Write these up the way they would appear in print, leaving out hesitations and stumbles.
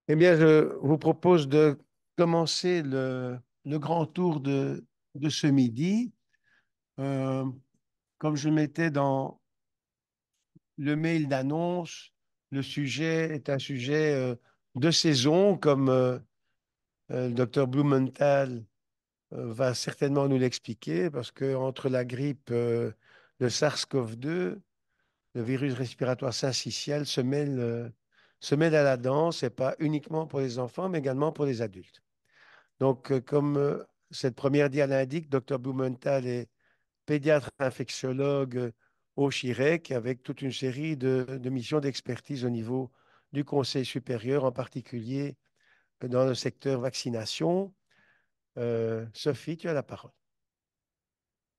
Eh bien, je vous propose de commencer le grand tour de ce midi. Euh, Comme je mettais dans le mail d'annonce, le sujet est un sujet de saison, comme le docteur Blumenthal va certainement nous l'expliquer, parce que entre la grippe, le SARS-CoV-2, le virus respiratoire syncytial se mêle à la danse, et pas uniquement pour les enfants, mais également pour les adultes. Donc, comme cette première dia l'indique, Dr Blumenthal est pédiatre infectiologue au CHIREC avec toute une série de missions d'expertise au niveau du Conseil supérieur, en particulier dans le secteur vaccination. Sophie, tu as la parole.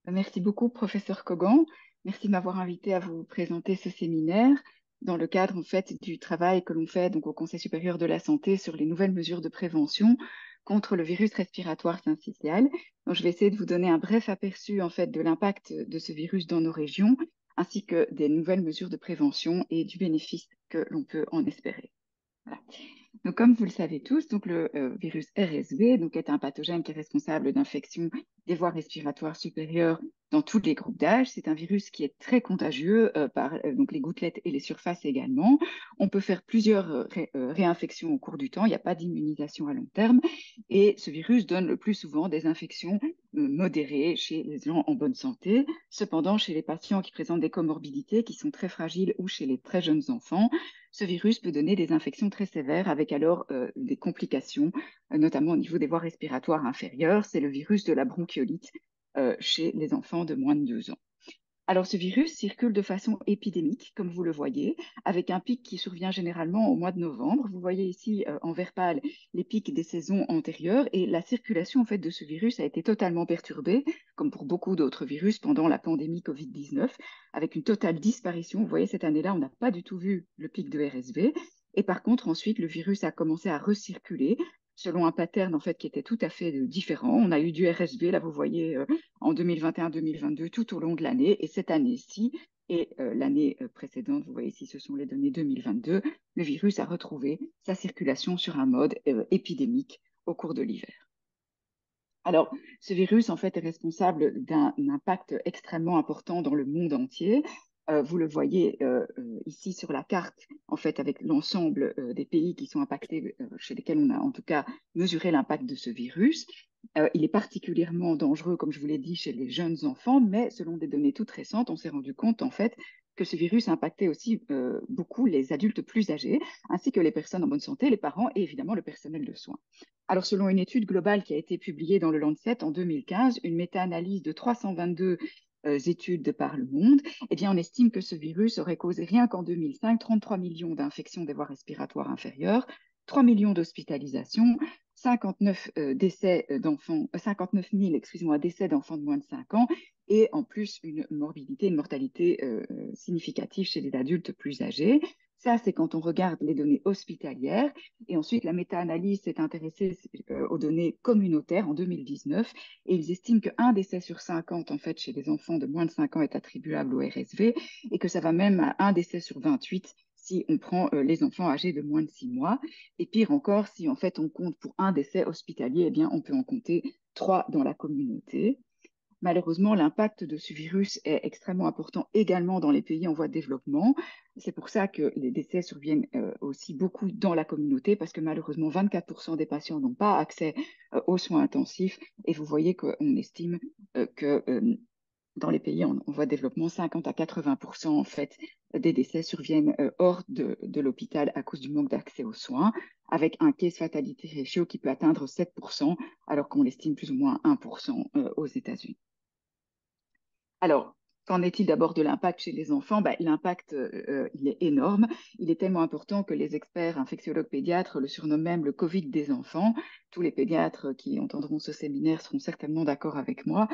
Merci beaucoup, professeur Kogan. Merci de m'avoir invité à vous présenter ce séminaire dans le cadre en fait du travail que l'on fait donc au Conseil supérieur de la santé sur les nouvelles mesures de prévention contre le virus respiratoire syncytial. Donc, je vais essayer de vous donner un bref aperçu en fait de l'impact de ce virus dans nos régions, ainsi que des nouvelles mesures de prévention et du bénéfice que l'on peut en espérer. Voilà. Donc, comme vous le savez tous, donc le virus RSV donc, est un pathogène qui est responsable d'infections des voies respiratoires supérieures dans tous les groupes d'âge. C'est un virus qui est très contagieux par donc les gouttelettes et les surfaces également. On peut faire plusieurs réinfections au cours du temps. Il n'y a pas d'immunisation à long terme. Et ce virus donne le plus souvent des infections modérées chez les gens en bonne santé. Cependant, chez les patients qui présentent des comorbidités qui sont très fragiles ou chez les très jeunes enfants, ce virus peut donner des infections très sévères avec alors des complications, notamment au niveau des voies respiratoires inférieures. C'est le virus de la bronchiolite chez les enfants de moins de 2 ans. Alors, ce virus circule de façon épidémique, comme vous le voyez, avec un pic qui survient généralement au mois de novembre. Vous voyez ici en vert pâle les pics des saisons antérieures et la circulation en fait de ce virus a été totalement perturbée, comme pour beaucoup d'autres virus pendant la pandémie Covid-19, avec une totale disparition. Vous voyez, cette année-là, on n'a pas du tout vu le pic de RSV. Et par contre, ensuite, le virus a commencé à recirculer selon un pattern en fait qui était tout à fait différent. On a eu du RSV, là vous voyez en 2021-2022 tout au long de l'année. Et cette année-ci et l'année précédente, vous voyez ici, ce sont les données 2022, le virus a retrouvé sa circulation sur un mode épidémique au cours de l'hiver. Alors, ce virus, en fait, est responsable d'un impact extrêmement important dans le monde entier. Vous le voyez ici sur la carte, en fait, avec l'ensemble des pays qui sont impactés, chez lesquels on a en tout cas mesuré l'impact de ce virus. Il est particulièrement dangereux, comme je vous l'ai dit, chez les jeunes enfants, mais selon des données toutes récentes, on s'est rendu compte, en fait, que ce virus impactait aussi beaucoup les adultes plus âgés, ainsi que les personnes en bonne santé, les parents et évidemment le personnel de soins. Alors, selon une étude globale qui a été publiée dans le Lancet en 2015, une méta-analyse de 322 études de par le monde, eh bien, on estime que ce virus aurait causé rien qu'en 2005 33 millions d'infections des voies respiratoires inférieures, 3 millions d'hospitalisations, 59 décès d'enfants, 59 000, excusez-moi, décès d'enfants de moins de 5 ans, et en plus une morbidité, une mortalité significative chez les adultes plus âgés. Ça, c'est quand on regarde les données hospitalières. Et ensuite, la méta-analyse s'est intéressée aux données communautaires en 2019 et ils estiment qu'un décès sur 50 en fait chez les enfants de moins de 5 ans est attribuable au RSV et que ça va même à un décès sur 28 si on prend les enfants âgés de moins de 6 mois. Et pire encore, si en fait on compte pour un décès hospitalier, eh bien on peut en compter 3 dans la communauté. Malheureusement, l'impact de ce virus est extrêmement important également dans les pays en voie de développement. C'est pour ça que les décès surviennent aussi beaucoup dans la communauté, parce que malheureusement, 24% des patients n'ont pas accès aux soins intensifs. Et vous voyez qu'on estime que dans les pays en voie de développement, 50 à 80% en fait des décès surviennent hors de l'hôpital à cause du manque d'accès aux soins, avec un case fatality ratio qui peut atteindre 7%, alors qu'on l'estime plus ou moins à 1% aux États-Unis. Alors, qu'en est-il d'abord de l'impact chez les enfants? L'impact, il est énorme. Il est tellement important que les experts infectiologues pédiatres le surnomment même le Covid des enfants. Tous les pédiatres qui entendront ce séminaire seront certainement d'accord avec moi.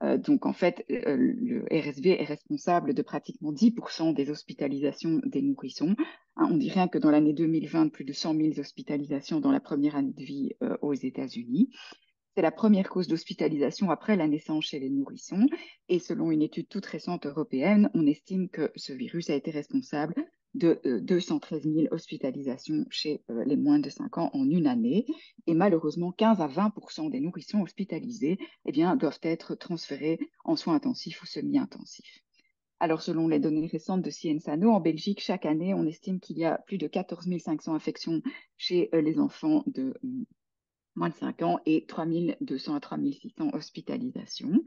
Donc, en fait, le RSV est responsable de pratiquement 10% des hospitalisations des nourrissons. Hein, on dit rien que dans l'année 2020, plus de 100 000 hospitalisations dans la première année de vie aux États-Unis. C'est la première cause d'hospitalisation après la naissance chez les nourrissons. Et selon une étude toute récente européenne, on estime que ce virus a été responsable de 213 000 hospitalisations chez les moins de 5 ans en une année. Et malheureusement, 15 à 20% des nourrissons hospitalisés eh bien, doivent être transférés en soins intensifs ou semi-intensifs. Alors, selon les données récentes de Ciensano, en Belgique, chaque année, on estime qu'il y a plus de 14 500 infections chez les enfants de moins de 5 ans et 3 200 à 3 600 hospitalisations.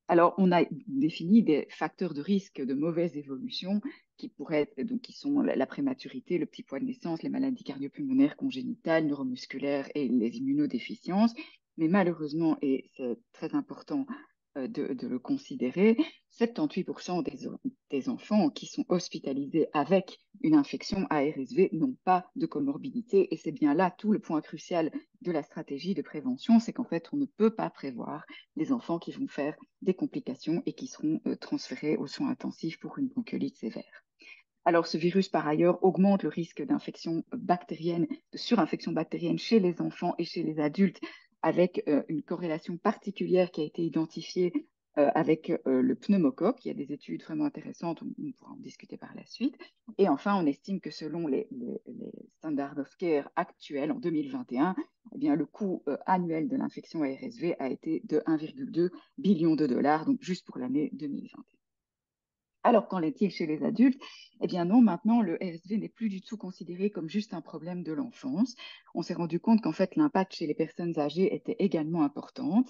Alors, on a défini des facteurs de risque de mauvaise évolution qui pourraient être, donc, qui sont la prématurité, le petit poids de naissance, les maladies cardiopulmonaires congénitales, neuromusculaires et les immunodéficiences. Mais malheureusement, et c'est très important de le considérer, 78% des enfants qui sont hospitalisés avec une infection à RSV n'ont pas de comorbidité. Et c'est bien là tout le point crucial de la stratégie de prévention, c'est qu'en fait, on ne peut pas prévoir les enfants qui vont faire des complications et qui seront transférés aux soins intensifs pour une bronchiolite sévère. Alors, ce virus, par ailleurs, augmente le risque d'infection bactérienne, de surinfection bactérienne chez les enfants et chez les adultes, avec une corrélation particulière qui a été identifiée avec le pneumocoque. Il y a des études vraiment intéressantes, on pourra en discuter par la suite. Et enfin, on estime que selon les standards of care actuels en 2021, eh bien, le coût annuel de l'infection à RSV a été de 1,2 billion de dollars, donc juste pour l'année 2021. Alors, qu'en est-il chez les adultes? Eh bien non, maintenant, le RSV n'est plus du tout considéré comme juste un problème de l'enfance. On s'est rendu compte qu'en fait, l'impact chez les personnes âgées était également important.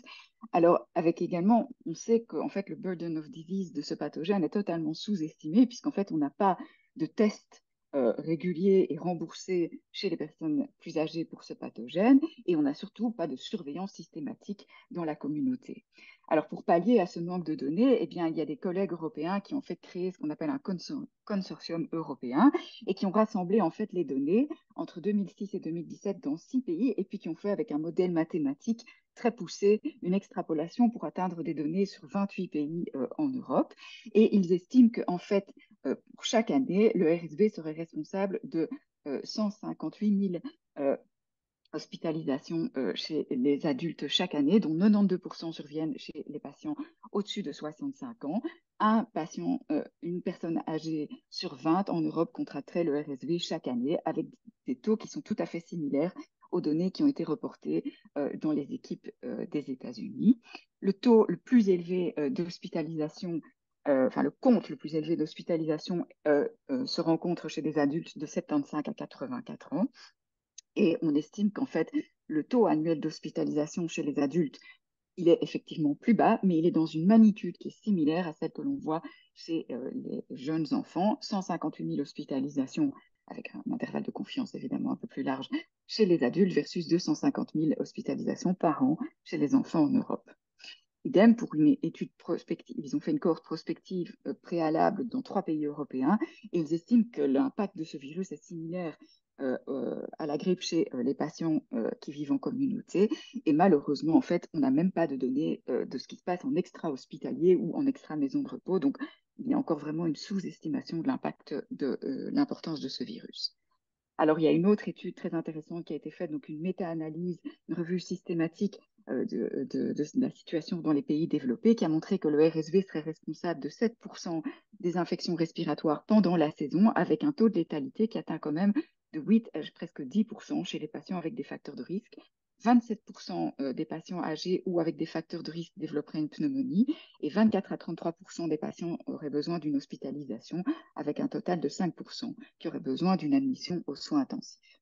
Alors, avec également, on sait qu'en fait, le burden of disease de ce pathogène est totalement sous-estimé, puisqu'en fait, on n'a pas de tests réguliers et remboursés chez les personnes plus âgées pour ce pathogène, et on n'a surtout pas de surveillance systématique dans la communauté. Alors, pour pallier à ce manque de données, eh bien, il y a des collègues européens qui ont fait créer ce qu'on appelle un consortium européen et qui ont rassemblé en fait les données entre 2006 et 2017 dans 6 pays et puis qui ont fait avec un modèle mathématique très poussé une extrapolation pour atteindre des données sur 28 pays en Europe. Et ils estiment qu'en fait, pour chaque année, le RSV serait responsable de 158 000 hospitalisations chez les adultes chaque année, dont 92% surviennent chez les patients au-dessus de 65 ans. Une personne âgée sur 20 en Europe contracterait le RSV chaque année avec des taux qui sont tout à fait similaires aux données qui ont été reportées dans les équipes des États-Unis. Le taux le plus élevé d'hospitalisation le compte le plus élevé d'hospitalisation se rencontre chez des adultes de 75 à 84 ans. Et on estime qu'en fait, le taux annuel d'hospitalisation chez les adultes, il est effectivement plus bas, mais il est dans une magnitude qui est similaire à celle que l'on voit chez les jeunes enfants. 158 000 hospitalisations, avec un intervalle de confiance évidemment un peu plus large, chez les adultes versus 250 000 hospitalisations par an chez les enfants en Europe. Idem pour une étude prospective. Ils ont fait une cohorte prospective préalable dans 3 pays européens et ils estiment que l'impact de ce virus est similaire à la grippe chez les patients qui vivent en communauté. Et malheureusement, en fait, on n'a même pas de données de ce qui se passe en extra-hospitalier ou en extra-maison de repos. Donc, il y a encore vraiment une sous-estimation de l'impact de l'importance de ce virus. Alors, il y a une autre étude très intéressante qui a été faite, donc une méta-analyse, une revue systématique de la situation dans les pays développés, qui a montré que le RSV serait responsable de 7% des infections respiratoires pendant la saison, avec un taux de létalité qui atteint quand même de 8 à presque 10% chez les patients avec des facteurs de risque. 27% des patients âgés ou avec des facteurs de risque développeraient une pneumonie et 24 à 33% des patients auraient besoin d'une hospitalisation avec un total de 5% qui auraient besoin d'une admission aux soins intensifs.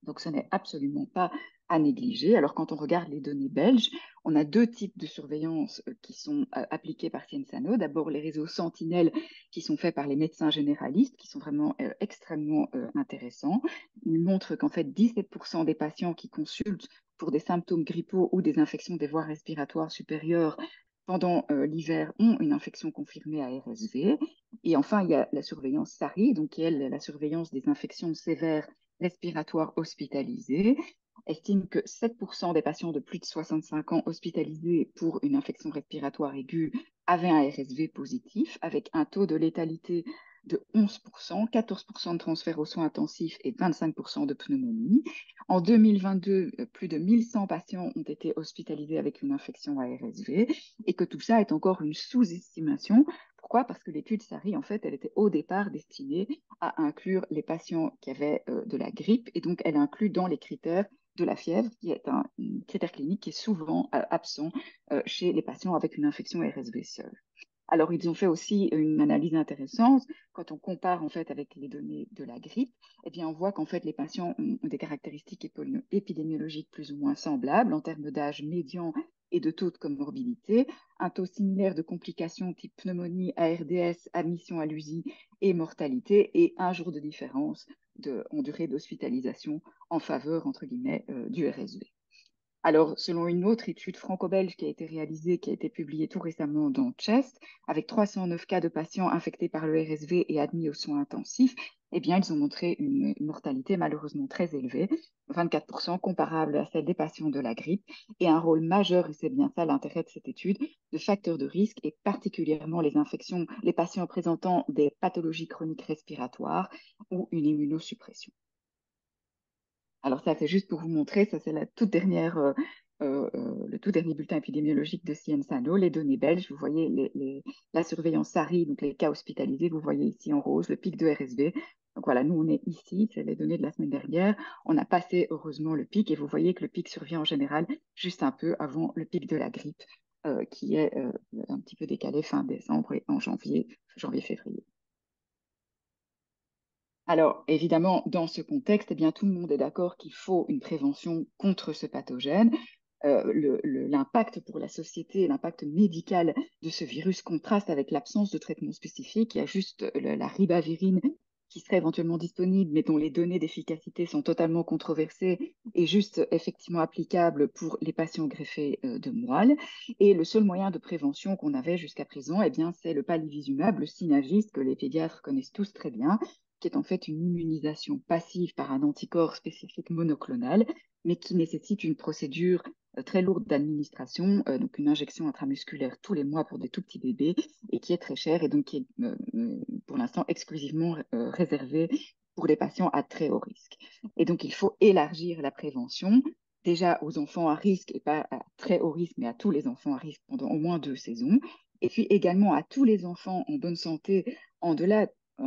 Donc, ce n'est absolument pas à négliger. Alors, quand on regarde les données belges, on a 2 types de surveillance qui sont appliqués par Ciensano. D'abord, les réseaux sentinelles qui sont faits par les médecins généralistes, qui sont vraiment extrêmement intéressants. Ils montrent qu'en fait, 17% des patients qui consultent pour des symptômes grippaux ou des infections des voies respiratoires supérieures pendant l'hiver ont une infection confirmée à RSV. Et enfin, il y a la surveillance SARI, donc qui est la surveillance des infections sévères respiratoires hospitalisés, estime que 7% des patients de plus de 65 ans hospitalisés pour une infection respiratoire aiguë avaient un RSV positif, avec un taux de létalité de 11%, 14% de transfert aux soins intensifs et 25% de pneumonie. En 2022, plus de 1100 patients ont été hospitalisés avec une infection à RSV et que tout ça est encore une sous-estimation Pourquoi? Parce que l'étude SARI, en fait, elle était au départ destinée à inclure les patients qui avaient de la grippe, et donc elle inclut dans les critères de la fièvre, qui est un critère clinique qui est souvent absent chez les patients avec une infection RSV seule. Alors, ils ont fait aussi une analyse intéressante. Quand on compare en fait avec les données de la grippe, eh bien, on voit qu'en fait, les patients ont des caractéristiques épidémiologiques plus ou moins semblables en termes d'âge médian et de taux de comorbidité, un taux similaire de complications type pneumonie, ARDS, admission à l'USI et mortalité, et un jour de différence en durée d'hospitalisation en faveur, entre guillemets, du RSV. Alors, selon une autre étude franco-belge qui a été réalisée, qui a été publiée tout récemment dans Chest, avec 309 cas de patients infectés par le RSV et admis aux soins intensifs, eh bien, ils ont montré une mortalité malheureusement très élevée, 24% comparable à celle des patients de la grippe, et un rôle majeur, et c'est bien ça l'intérêt de cette étude, de facteurs de risque, et particulièrement les infections, les patients présentant des pathologies chroniques respiratoires ou une immunosuppression. Alors ça, c'est juste pour vous montrer, ça c'est la toute dernière, le tout dernier bulletin épidémiologique de Sciensano, les données belges. Vous voyez la surveillance SARI, donc les cas hospitalisés, vous voyez ici en rose le pic de RSV. Donc voilà, nous on est ici, c'est les données de la semaine dernière. On a passé heureusement le pic et vous voyez que le pic survient en général juste un peu avant le pic de la grippe, qui est un petit peu décalé fin décembre et en janvier-février. Alors, évidemment, dans ce contexte, eh bien, tout le monde est d'accord qu'il faut une prévention contre ce pathogène. L'impact pour la société, l'impact médical de ce virus contraste avec l'absence de traitement spécifique. Il y a juste la ribavirine qui serait éventuellement disponible, mais dont les données d'efficacité sont totalement controversées et juste effectivement applicables pour les patients greffés de moelle. Et le seul moyen de prévention qu'on avait jusqu'à présent, eh bien, c'est le palivizumab, le Synagis, que les pédiatres connaissent tous très bien, qui est en fait une immunisation passive par un anticorps spécifique monoclonal, mais qui nécessite une procédure très lourde d'administration, donc une injection intramusculaire tous les mois pour des tout petits bébés, et qui est très chère et donc qui est pour l'instant exclusivement réservée pour les patients à très haut risque. Et donc il faut élargir la prévention déjà aux enfants à risque et pas à très haut risque, mais à tous les enfants à risque pendant au moins 2 saisons. Et puis également à tous les enfants en bonne santé en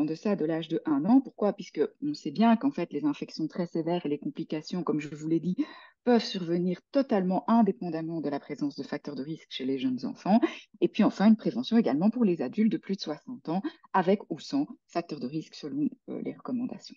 deçà de l'âge de 1 an. Pourquoi? Puisque on sait bien qu'en fait, les infections très sévères et les complications, comme je vous l'ai dit, peuvent survenir totalement indépendamment de la présence de facteurs de risque chez les jeunes enfants. Et puis enfin, une prévention également pour les adultes de plus de 60 ans, avec ou sans facteurs de risque selon les recommandations.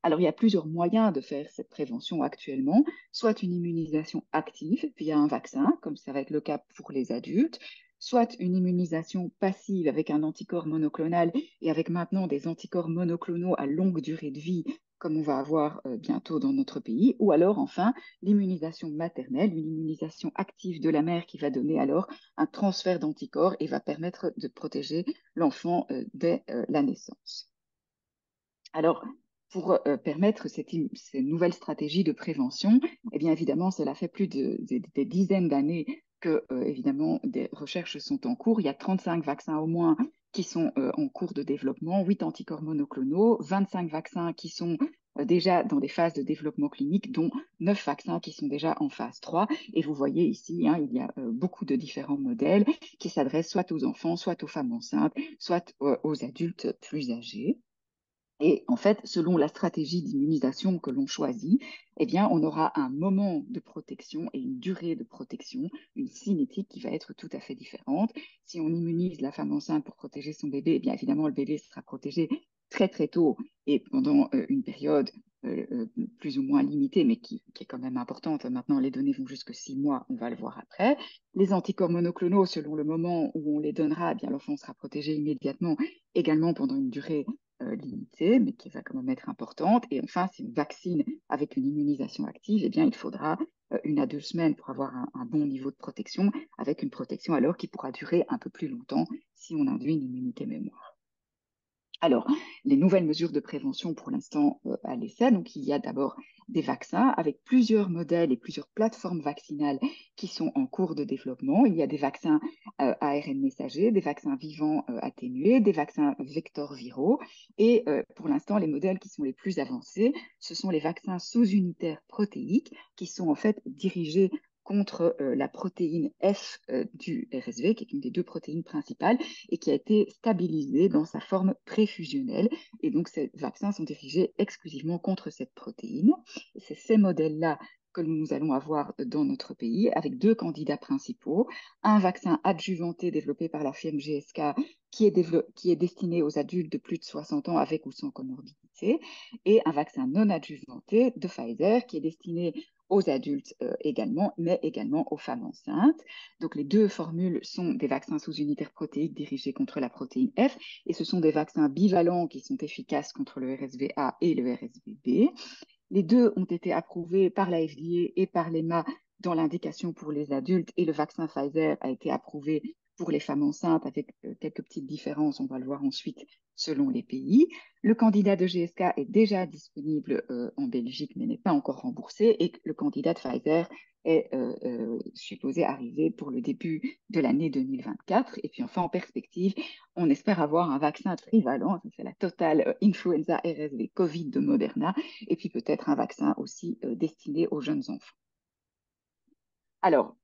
Alors, il y a plusieurs moyens de faire cette prévention actuellement, soit une immunisation active via un vaccin, comme ça va être le cas pour les adultes, soit une immunisation passive avec un anticorps monoclonal et avec maintenant des anticorps monoclonaux à longue durée de vie, comme on va avoir bientôt dans notre pays, ou alors enfin l'immunisation maternelle, une immunisation active de la mère qui va donner alors un transfert d'anticorps et va permettre de protéger l'enfant dès la naissance. Alors, pour permettre ces nouvelles stratégies de prévention, eh bien évidemment, cela fait plus des dizaines d'années que, évidemment, des recherches sont en cours. Il y a 35 vaccins au moins qui sont en cours de développement, 8 anticorps monoclonaux, 25 vaccins qui sont déjà dans des phases de développement clinique, dont 9 vaccins qui sont déjà en phase 3. Et vous voyez ici, hein, il y a beaucoup de différents modèles qui s'adressent soit aux enfants, soit aux femmes enceintes, soit aux adultes plus âgés. Et en fait, selon la stratégie d'immunisation que l'on choisit, eh bien, on aura un moment de protection et une durée de protection, une cinétique qui va être tout à fait différente. Si on immunise la femme enceinte pour protéger son bébé, eh bien évidemment, le bébé sera protégé très très tôt et pendant une période plus ou moins limitée, mais qui est quand même importante. Maintenant, les données vont jusque 6 mois, on va le voir après. Les anticorps monoclonaux, selon le moment où on les donnera, eh bien l'enfant sera protégé immédiatement, également pendant une durée limitée, mais qui va quand même être importante. Et enfin, si on vaccine avec une immunisation active, eh bien, il faudra 1 à 2 semaines pour avoir un bon niveau de protection, avec une protection alors qui pourra durer un peu plus longtemps si on induit une immunité mémoire. Alors, les nouvelles mesures de prévention pour l'instant à l'essai, donc il y a d'abord des vaccins avec plusieurs modèles et plusieurs plateformes vaccinales qui sont en cours de développement. Il y a des vaccins ARN messagers, des vaccins vivants atténués, des vaccins vecteurs viraux. Et pour l'instant, les modèles qui sont les plus avancés, ce sont les vaccins sous-unitaires protéiques qui sont en fait dirigés contre la protéine F du RSV, qui est une des deux protéines principales, et qui a été stabilisée dans sa forme préfusionnelle. Et donc, ces vaccins sont dirigés exclusivement contre cette protéine. Et c'est ces modèles-là que nous allons avoir dans notre pays, avec deux candidats principaux. Un vaccin adjuvanté développé par la firme GSK, qui est destiné aux adultes de plus de 60 ans avec ou sans comorbidité, et un vaccin non adjuvanté de Pfizer, qui est destiné aux adultes également, mais également aux femmes enceintes. Donc les deux formules sont des vaccins sous-unitaires protéiques dirigés contre la protéine F, et ce sont des vaccins bivalents qui sont efficaces contre le RSV-A et le RSV-B. Les deux ont été approuvés par la FDA et par l'EMA dans l'indication pour les adultes, et le vaccin Pfizer a été approuvé pour les femmes enceintes avec quelques petites différences, on va le voir ensuite selon les pays. Le candidat de GSK est déjà disponible en Belgique mais n'est pas encore remboursé, et le candidat de Pfizer est supposé arriver pour le début de l'année 2024. Et puis enfin, en perspective, on espère avoir un vaccin trivalent, c'est la totale influenza RSV Covid de Moderna, et puis peut-être un vaccin aussi destiné aux jeunes enfants. Alors,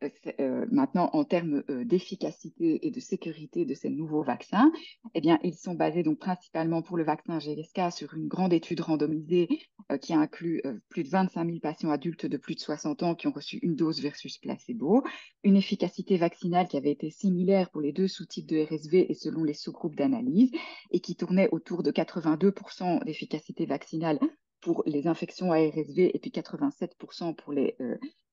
maintenant, en termes d'efficacité et de sécurité de ces nouveaux vaccins, eh bien, ils sont basés donc principalement pour le vaccin GSK sur une grande étude randomisée qui inclut plus de 25 000 patients adultes de plus de 60 ans qui ont reçu une dose versus placebo, une efficacité vaccinale qui avait été similaire pour les deux sous-types de RSV et selon les sous-groupes d'analyse, et qui tournait autour de 82% d'efficacité vaccinale pour les infections à RSV et puis 87% pour les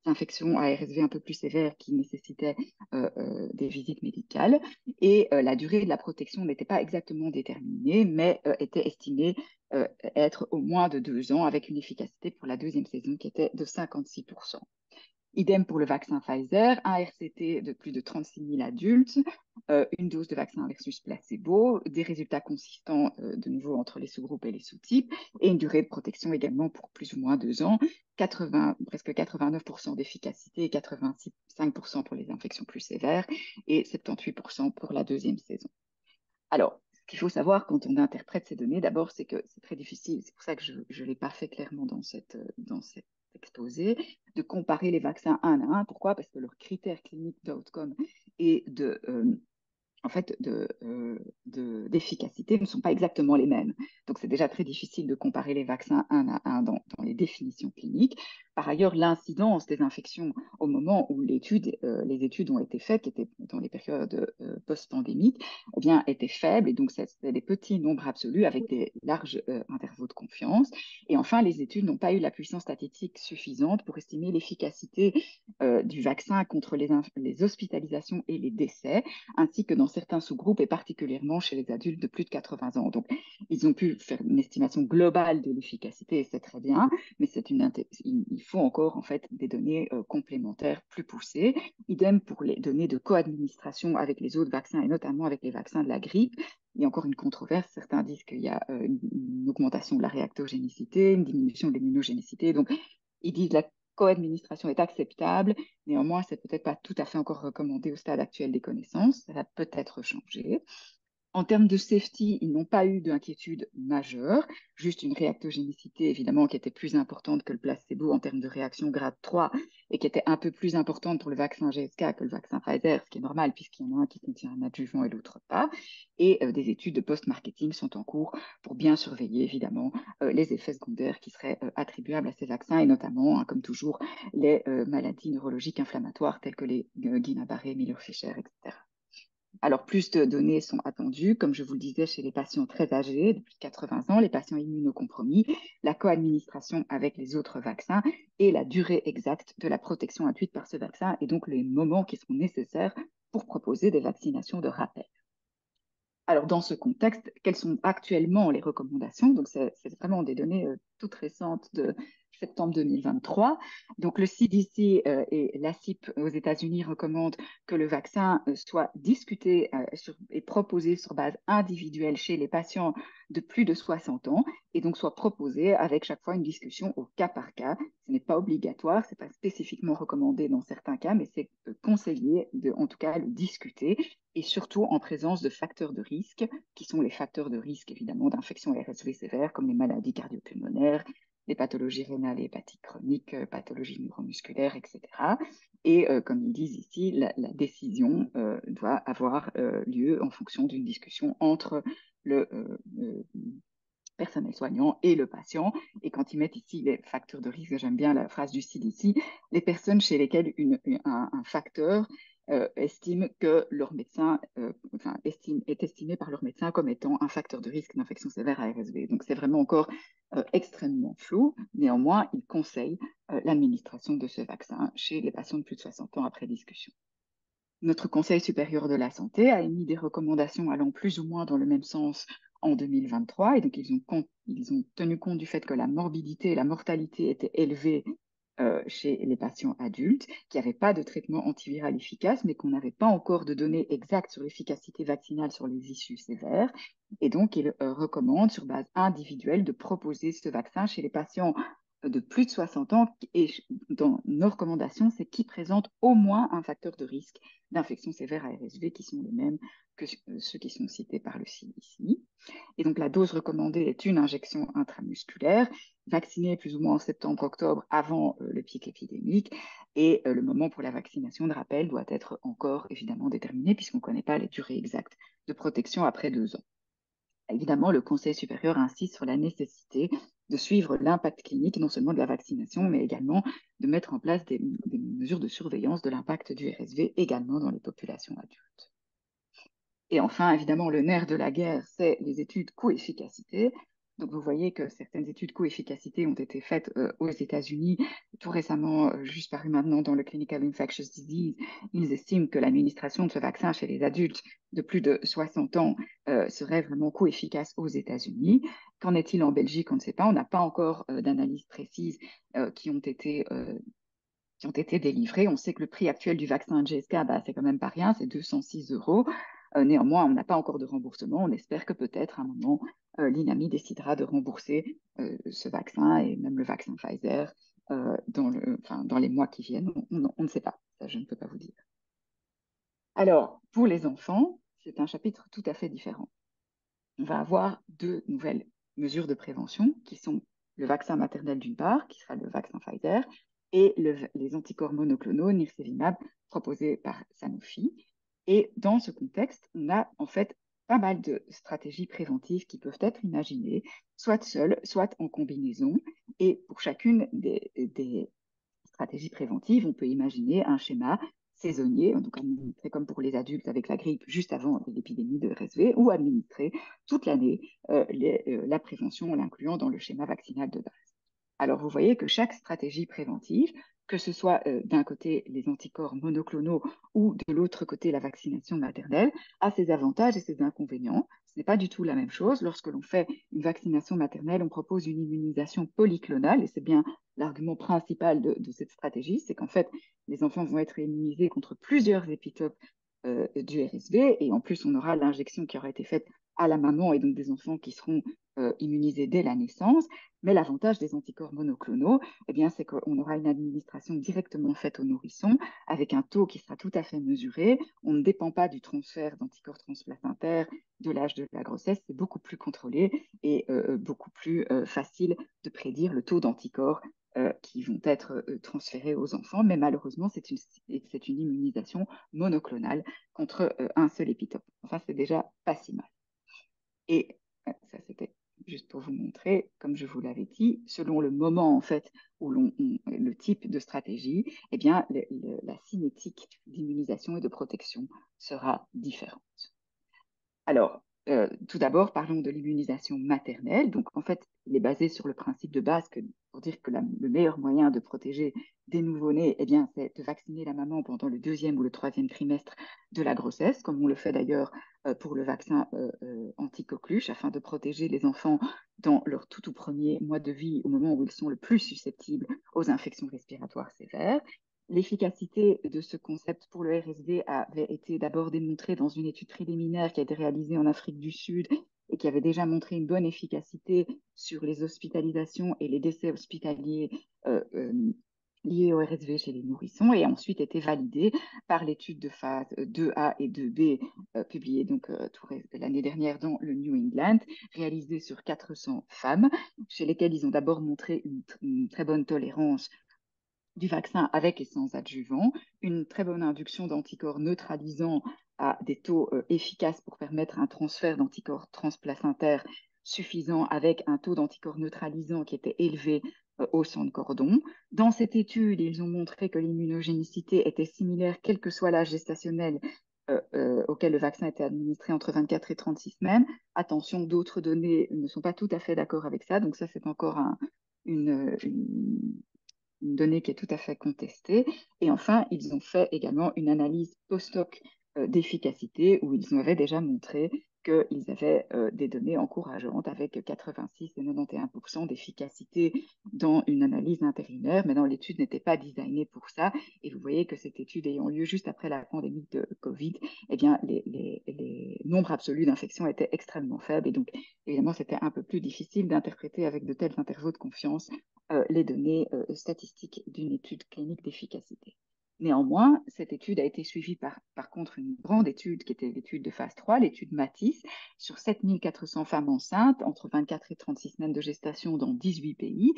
infections à RSV un peu plus sévères qui nécessitaient des visites médicales. Et la durée de la protection n'était pas exactement déterminée, mais était estimée être au moins de 2 ans, avec une efficacité pour la deuxième saison qui était de 56%. Idem pour le vaccin Pfizer, un RCT de plus de 36 000 adultes, une dose de vaccin versus placebo, des résultats consistants de nouveau entre les sous-groupes et les sous-types, et une durée de protection également pour plus ou moins 2 ans, presque 89% d'efficacité, 85% pour les infections plus sévères et 78% pour la deuxième saison. Alors, ce qu'il faut savoir quand on interprète ces données, d'abord, c'est que c'est très difficile, c'est pour ça que je ne l'ai pas fait clairement dans cet exposé, de comparer les vaccins un à un. Pourquoi? Parce que leurs critères cliniques d'outcome et en fait, d'efficacité ne sont pas exactement les mêmes. Donc, c'est déjà très difficile de comparer les vaccins un à un dans les définitions cliniques. Par ailleurs, l'incidence des infections au moment où les études ont été faites, qui étaient dans les périodes post-pandémiques, eh bien, étaient faibles. Et donc, c'était des petits nombres absolus avec des larges intervaux de confiance. Et enfin, les études n'ont pas eu la puissance statistique suffisante pour estimer l'efficacité du vaccin contre les hospitalisations et les décès, ainsi que dans certains sous-groupes et particulièrement chez les adultes de plus de 80 ans. Donc, ils ont pu faire une estimation globale de l'efficacité et c'est très bien, mais il faut encore en fait des données complémentaires plus poussées. Idem pour les données de co-administration avec les autres vaccins et notamment avec les vaccins de la grippe. Il y a encore une controverse. Certains disent qu'il y a une augmentation de la réactogénicité, une diminution de l'immunogénicité. Donc, ils disent la co-administration est acceptable. Néanmoins, c'est peut-être pas tout à fait encore recommandé au stade actuel des connaissances. Ça va peut-être changer. En termes de safety, ils n'ont pas eu d'inquiétude majeure, juste une réactogénicité évidemment qui était plus importante que le placebo en termes de réaction grade 3 et qui était un peu plus importante pour le vaccin GSK que le vaccin Pfizer, ce qui est normal puisqu'il y en a un qui contient un adjuvant et l'autre pas. Et des études de post-marketing sont en cours pour bien surveiller évidemment les effets secondaires qui seraient attribuables à ces vaccins et notamment, hein, comme toujours, les maladies neurologiques inflammatoires telles que les Guillain-Barré, Miller-Fisher, etc. Alors, plus de données sont attendues, comme je vous le disais, chez les patients très âgés, de plus de 80 ans, les patients immunocompromis, la co-administration avec les autres vaccins et la durée exacte de la protection induite par ce vaccin et donc les moments qui seront nécessaires pour proposer des vaccinations de rappel. Alors, dans ce contexte, quelles sont actuellement les recommandations? Donc, c'est vraiment des données toutes récentes de septembre 2023. Donc, le CDC et l'ACIP aux États-Unis recommandent que le vaccin soit discuté et proposé sur base individuelle chez les patients de plus de 60 ans et donc soit proposé avec chaque fois une discussion au cas par cas. Ce n'est pas obligatoire, ce n'est pas spécifiquement recommandé dans certains cas, mais c'est conseillé de, en tout cas, le discuter et surtout en présence de facteurs de risque, qui sont les facteurs de risque évidemment d'infection RSV sévère, comme les maladies cardiopulmonaires, les pathologies rénales et hépatiques chroniques, pathologies neuromusculaires, etc. Et comme ils disent ici, la décision doit avoir lieu en fonction d'une discussion entre le personnel soignant et le patient. Et quand ils mettent ici les facteurs de risque, j'aime bien la phrase du CDC, les personnes chez lesquelles un facteur estime que leur médecin, est estimé par leur médecin comme étant un facteur de risque d'infection sévère à RSV. Donc c'est vraiment encore extrêmement flou. Néanmoins, ils conseillent l'administration de ce vaccin chez les patients de plus de 60 ans après discussion. Notre Conseil supérieur de la santé a émis des recommandations allant plus ou moins dans le même sens en 2023, et donc ils ont tenu compte du fait que la morbidité et la mortalité étaient élevées chez les patients adultes, qui n'avaient pas de traitement antiviral efficace, mais qu'on n'avait pas encore de données exactes sur l'efficacité vaccinale sur les issues sévères. Et donc, ils recommandent sur base individuelle de proposer ce vaccin chez les patients de plus de 60 ans. Et dans nos recommandations, c'est qui présentent au moins un facteur de risque d'infection sévère à RSV qui sont les mêmes que ceux qui sont cités par le CDC. Et donc la dose recommandée est une injection intramusculaire, vaccinée plus ou moins en septembre-octobre avant le pic épidémique. Et le moment pour la vaccination de rappel doit être encore évidemment déterminé puisqu'on ne connaît pas les durées exactes de protection après 2 ans. Évidemment, le Conseil supérieur insiste sur la nécessité de suivre l'impact clinique non seulement de la vaccination, mais également de mettre en place des mesures de surveillance de l'impact du RSV également dans les populations adultes. Et enfin, évidemment, le nerf de la guerre, c'est les études coût-efficacité. Donc, vous voyez que certaines études coût-efficacité ont été faites aux États-Unis, tout récemment, juste paru maintenant dans le Clinical Infectious Disease. Ils estiment que l'administration de ce vaccin chez les adultes de plus de 60 ans serait vraiment coût-efficace aux États-Unis. Qu'en est-il en Belgique? On ne sait pas. On n'a pas encore d'analyses précises qui ont été délivrés. On sait que le prix actuel du vaccin GSK, bah, c'est quand même pas rien, c'est 206 euros. Néanmoins, on n'a pas encore de remboursement. On espère que peut-être à un moment, l'INAMI décidera de rembourser ce vaccin et même le vaccin Pfizer dans les mois qui viennent. On ne sait pas. Ça, je ne peux pas vous dire. Alors, pour les enfants, c'est un chapitre tout à fait différent. On va avoir 2 nouvelles mesures de prévention qui sont le vaccin maternel d'une part, qui sera le vaccin Pfizer, et les anticorps monoclonaux nirsevimab proposés par Sanofi. Et dans ce contexte, on a en fait pas mal de stratégies préventives qui peuvent être imaginées, soit seules, soit en combinaison. Et pour chacune des stratégie préventive, on peut imaginer un schéma saisonnier, donc administré comme pour les adultes avec la grippe juste avant l'épidémie de RSV, ou administré toute l'année la prévention en l'incluant dans le schéma vaccinal de base. Alors, vous voyez que chaque stratégie préventive, que ce soit d'un côté les anticorps monoclonaux ou de l'autre côté la vaccination maternelle, a ses avantages et ses inconvénients. Ce n'est pas du tout la même chose. Lorsque l'on fait une vaccination maternelle, on propose une immunisation polyclonale et c'est bien l'argument principal de cette stratégie, c'est qu'en fait, les enfants vont être immunisés contre plusieurs épitopes du RSV et en plus, on aura l'injection qui aura été faite à la maman et donc des enfants qui seront immunisés dès la naissance. Mais l'avantage des anticorps monoclonaux, eh bien, c'est qu'on aura une administration directement faite aux nourrissons avec un taux qui sera tout à fait mesuré. On ne dépend pas du transfert d'anticorps transplacentaires de l'âge de la grossesse. C'est beaucoup plus contrôlé et beaucoup plus facile de prédire le taux d'anticorps qui vont être transférés aux enfants. Mais malheureusement, c'est une immunisation monoclonale contre un seul épitope. Enfin, c'est déjà pas si mal. Et ça, c'était juste pour vous montrer, comme je vous l'avais dit, selon le moment en fait où le type de stratégie, eh bien, la cinétique d'immunisation et de protection sera différente. Alors, tout d'abord, parlons de l'immunisation maternelle. Donc, en fait, il est basé sur le principe de base pour dire que le meilleur moyen de protéger des nouveau-nés, eh bien, c'est de vacciner la maman pendant le 2e ou le 3e trimestre de la grossesse, comme on le fait d'ailleurs pour le vaccin anti-coqueluche, afin de protéger les enfants dans leur tout premier mois de vie, au moment où ils sont le plus susceptibles aux infections respiratoires sévères. L'efficacité de ce concept pour le RSV avait été d'abord démontrée dans une étude préliminaire qui a été réalisée en Afrique du Sud et qui avait déjà montré une bonne efficacité sur les hospitalisations et les décès hospitaliers liées au RSV chez les nourrissons et a ensuite été validée par l'étude de phase 2A et 2B publiée donc l'année dernière dans le New England, réalisée sur 400 femmes, chez lesquelles ils ont d'abord montré une très bonne tolérance du vaccin avec et sans adjuvant, une très bonne induction d'anticorps neutralisants à des taux efficaces pour permettre un transfert d'anticorps transplacentaires suffisant avec un taux d'anticorps neutralisant qui était élevé au sang de cordon. Dans cette étude, ils ont montré que l'immunogénicité était similaire quel que soit l'âge gestationnel auquel le vaccin était administré entre 24 et 36 semaines. Attention, d'autres données ne sont pas tout à fait d'accord avec ça, donc ça c'est encore une donnée qui est tout à fait contestée. Et enfin, ils ont fait également une analyse post-hoc d'efficacité où ils avaient déjà montré qu'ils avaient des données encourageantes avec 86 et 91% d'efficacité dans une analyse intérimaire, mais dans l'étude n'était pas designée pour ça. Et vous voyez que cette étude ayant lieu juste après la pandémie de Covid, eh bien, les nombres absolus d'infections étaient extrêmement faibles. Et donc, évidemment, c'était un peu plus difficile d'interpréter avec de tels intervaux de confiance les données statistiques d'une étude clinique d'efficacité. Néanmoins, cette étude a été suivie par contre une grande étude qui était l'étude de phase 3, l'étude MATIS, sur 7400 femmes enceintes entre 24 et 36 semaines de gestation dans 18 pays,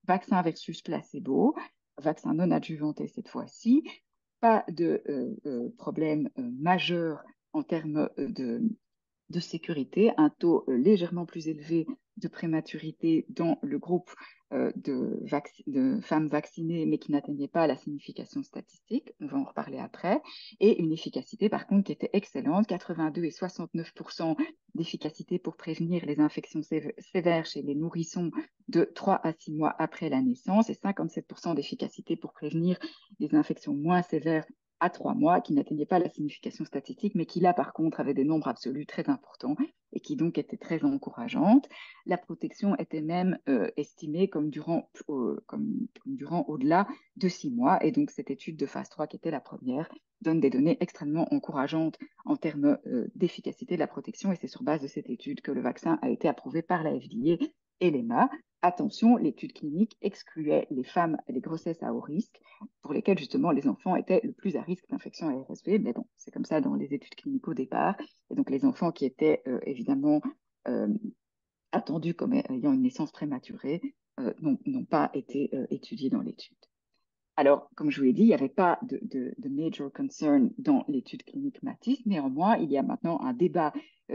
vaccin versus placebo, vaccin non adjuvanté cette fois-ci, pas de problème majeur en termes de sécurité, un taux légèrement plus élevé de prématurité dans le groupe de femmes vaccinées, mais qui n'atteignaient pas la signification statistique, on va en reparler après, et une efficacité par contre qui était excellente, 82 et 69% d'efficacité pour prévenir les infections sévères chez les nourrissons de 3 à 6 mois après la naissance, et 57% d'efficacité pour prévenir les infections moins sévères à 3 mois, qui n'atteignaient pas la signification statistique, mais qui là, par contre, avaient des nombres absolus très importants et qui donc étaient très encourageantes. La protection était même estimée comme durant au-delà de 6 mois. Et donc, cette étude de phase 3, qui était la première, donne des données extrêmement encourageantes en termes d'efficacité de la protection. Et c'est sur base de cette étude que le vaccin a été approuvé par la FDA et l'EMA. Attention, l'étude clinique excluait les femmes et les grossesses à haut risque, pour lesquels justement les enfants étaient le plus à risque d'infection à RSV. Mais bon, c'est comme ça dans les études cliniques au départ. Et donc les enfants qui étaient évidemment euh, attendus comme ayant une naissance prématurée n'ont pas été étudiés dans l'étude. Alors, comme je vous l'ai dit, il n'y avait pas de major concern dans l'étude clinique MATIS. Néanmoins, il y a maintenant un débat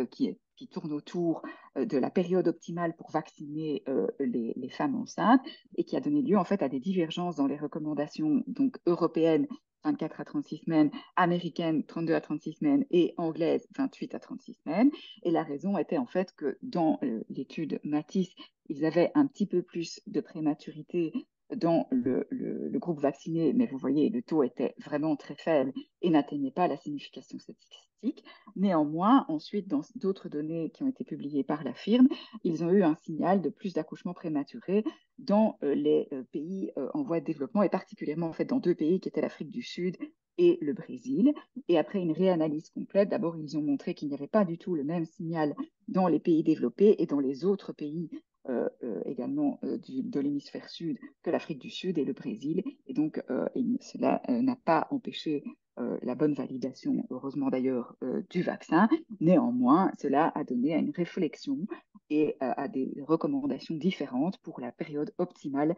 qui tourne autour de la période optimale pour vacciner les femmes enceintes et qui a donné lieu en fait à des divergences dans les recommandations donc européennes 24 à 36 semaines, américaines 32 à 36 semaines et anglaises 28 à 36 semaines. Et la raison était en fait que dans l'étude MATIS, ils avaient un petit peu plus de prématurité dans le groupe vacciné, mais vous voyez, le taux était vraiment très faible et n'atteignait pas la signification statistique. Néanmoins, ensuite, dans d'autres données qui ont été publiées par la firme, ils ont eu un signal de plus d'accouchements prématurés dans les pays en voie de développement et particulièrement en fait dans deux pays qui étaient l'Afrique du Sud et le Brésil. Et après une réanalyse complète, d'abord, ils ont montré qu'il n'y avait pas du tout le même signal dans les pays développés et dans les autres pays également de l'hémisphère sud que l'Afrique du Sud et le Brésil. Et donc, cela n'a pas empêché la bonne validation, heureusement d'ailleurs, du vaccin. Néanmoins, cela a donné à une réflexion et à des recommandations différentes pour la période optimale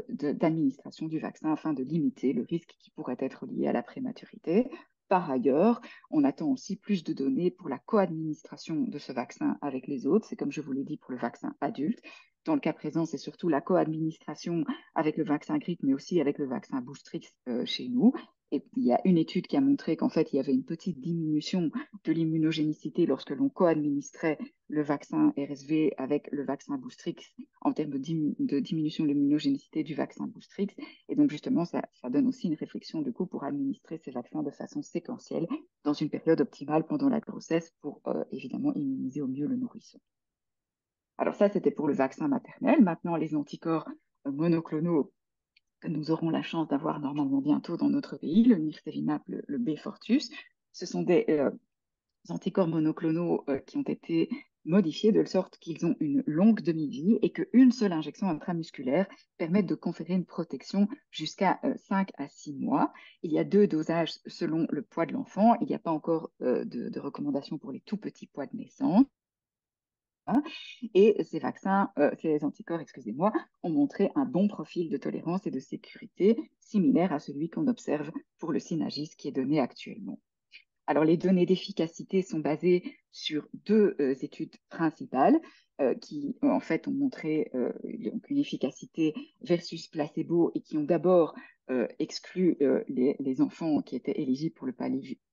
d'administration du vaccin afin de limiter le risque qui pourrait être lié à la prématurité. Par ailleurs, on attend aussi plus de données pour la co-administration de ce vaccin avec les autres. C'est comme je vous l'ai dit pour le vaccin adulte. Dans le cas présent, c'est surtout la co-administration avec le vaccin grippe, mais aussi avec le vaccin Boostrix chez nous. Et il y a une étude qui a montré qu'en fait, il y avait une petite diminution de l'immunogénicité lorsque l'on co-administrait le vaccin RSV avec le vaccin Boostrix en termes de diminution de l'immunogénicité du vaccin Boostrix. Et donc, justement, ça donne aussi une réflexion du coup pour administrer ces vaccins de façon séquentielle dans une période optimale pendant la grossesse pour évidemment immuniser au mieux le nourrisson. Alors ça, c'était pour le vaccin maternel. Maintenant, les anticorps monoclonaux que nous aurons la chance d'avoir normalement bientôt dans notre pays, le nirsevimab, le Beyfortus, ce sont des anticorps monoclonaux qui ont été modifiés de sorte qu'ils ont une longue demi-vie et qu'une seule injection intramusculaire permet de conférer une protection jusqu'à 5 à 6 mois. Il y a deux dosages selon le poids de l'enfant. Il n'y a pas encore de recommandations pour les tout petits poids de naissance. Et ces anticorps, excusez-moi, ont montré un bon profil de tolérance et de sécurité similaire à celui qu'on observe pour le Synagis qui est donné actuellement. Alors, les données d'efficacité sont basées sur deux études principales qui, en fait, ont montré une efficacité versus placebo et qui ont d'abord exclu les enfants qui étaient éligibles pour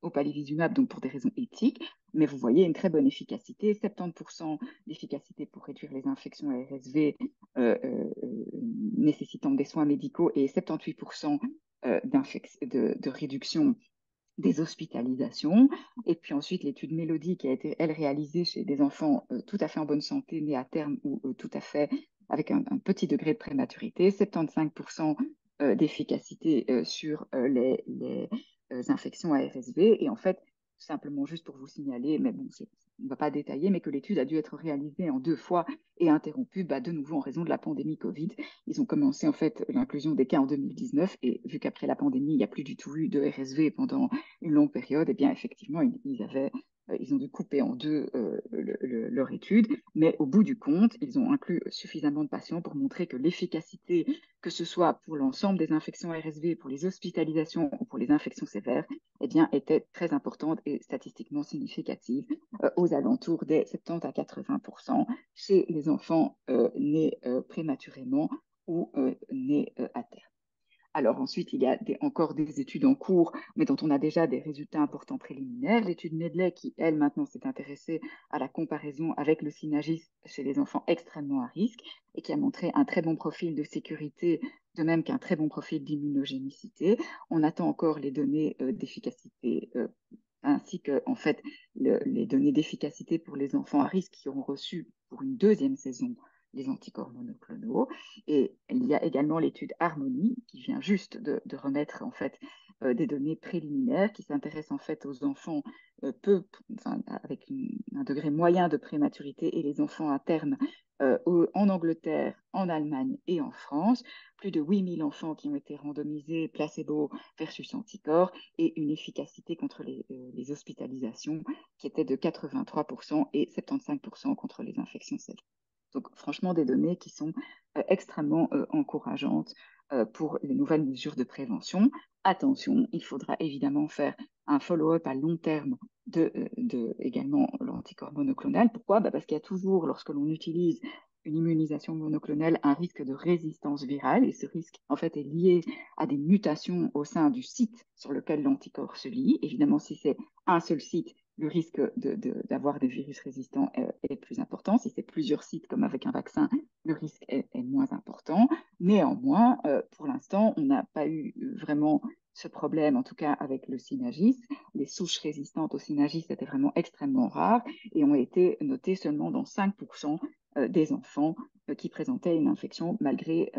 au palivizumab, donc pour des raisons éthiques. Mais vous voyez une très bonne efficacité, 70% d'efficacité pour réduire les infections à RSV nécessitant des soins médicaux et 78% de réduction des hospitalisations. Et puis ensuite, l'étude Mélodie qui a été, elle, réalisée chez des enfants tout à fait en bonne santé, nés à terme ou tout à fait avec un petit degré de prématurité, 75% d'efficacité sur les infections à RSV. Et en fait, simplement juste pour vous signaler, mais bon, on ne va pas détailler, mais que l'étude a dû être réalisée en 2 fois et interrompue, de nouveau en raison de la pandémie Covid. Ils ont commencé en fait l'inclusion des cas en 2019 et vu qu'après la pandémie, il n'y a plus du tout eu de RSV pendant une longue période, eh bien effectivement, ils ont dû couper en deux leur étude, mais au bout du compte, ils ont inclus suffisamment de patients pour montrer que l'efficacité, que ce soit pour l'ensemble des infections RSV, pour les hospitalisations ou pour les infections sévères, eh bien, était très importante et statistiquement significative, aux alentours des 70 à 80% chez les enfants nés prématurément ou nés à terme. Alors ensuite, il y a encore des études en cours, mais dont on a déjà des résultats importants préliminaires. L'étude Medley, qui, elle, maintenant s'est intéressée à la comparaison avec le Synagis chez les enfants extrêmement à risque et qui a montré un très bon profil de sécurité, de même qu'un très bon profil d'immunogénicité. On attend encore les données d'efficacité ainsi que, en fait, les données d'efficacité pour les enfants à risque qui auront reçu pour une deuxième saison les anticorps monoclonaux. Et il y a également l'étude Harmonie qui vient juste de remettre en fait des données préliminaires qui s'intéressent en fait aux enfants avec un degré moyen de prématurité et les enfants à terme en Angleterre, en Allemagne et en France. Plus de 8000 enfants qui ont été randomisés placebo versus anticorps et une efficacité contre les hospitalisations qui était de 83% et 75% contre les infections sévères. Donc, franchement, des données qui sont extrêmement encourageantes pour les nouvelles mesures de prévention. Attention, il faudra évidemment faire un follow-up à long terme de également l'anticorps monoclonal. Pourquoi? Parce qu'il y a toujours, lorsque l'on utilise une immunisation monoclonale, un risque de résistance virale et ce risque, en fait, est lié à des mutations au sein du site sur lequel l'anticorps se lie. Évidemment, si c'est un seul site, le risque d'avoir des virus résistants est plus important. Si c'est plusieurs sites, comme avec un vaccin, le risque est moins important. Néanmoins, pour l'instant, on n'a pas eu vraiment ce problème, en tout cas avec le Synagis. Les souches résistantes au Synagis étaient vraiment extrêmement rares et ont été notées seulement dans 5% des enfants qui présentaient une infection malgré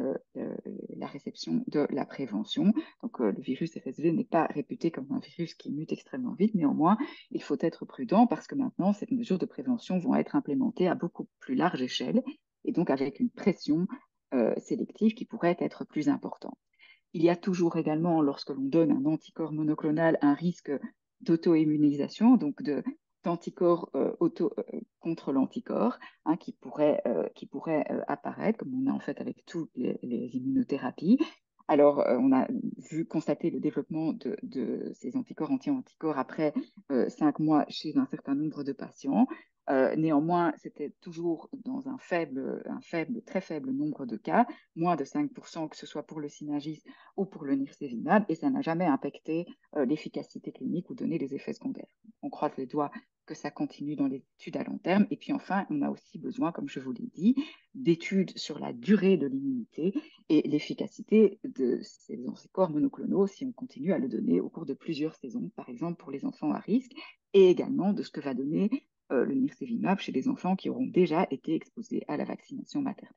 la réception de la prévention. Donc, le virus RSV n'est pas réputé comme un virus qui mute extrêmement vite. Néanmoins, il faut être prudent parce que maintenant, ces mesures de prévention vont être implémentées à beaucoup plus large échelle et donc avec une pression sélective qui pourrait être plus importante. Il y a toujours également, lorsque l'on donne un anticorps monoclonal, un risque d'auto-immunisation, donc d'anticorps contre l'anticorps, qui pourrait apparaître, comme on a en fait avec toutes les immunothérapies. Alors, on a vu constater le développement de ces anticorps anti-anticorps après 5 mois chez un certain nombre de patients. Néanmoins, c'était toujours dans très faible nombre de cas, moins de 5%, que ce soit pour le Synagis ou pour le nirsevimab, et ça n'a jamais impacté l'efficacité clinique ou donné des effets secondaires. On croise les doigts que ça continue dans les études à long terme. Et puis enfin, on a aussi besoin, comme je vous l'ai dit, d'études sur la durée de l'immunité et l'efficacité de ces anticorps monoclonaux si on continue à le donner au cours de plusieurs saisons, par exemple pour les enfants à risque, et également de ce que va donner le nirsevimab chez les enfants qui auront déjà été exposés à la vaccination maternelle.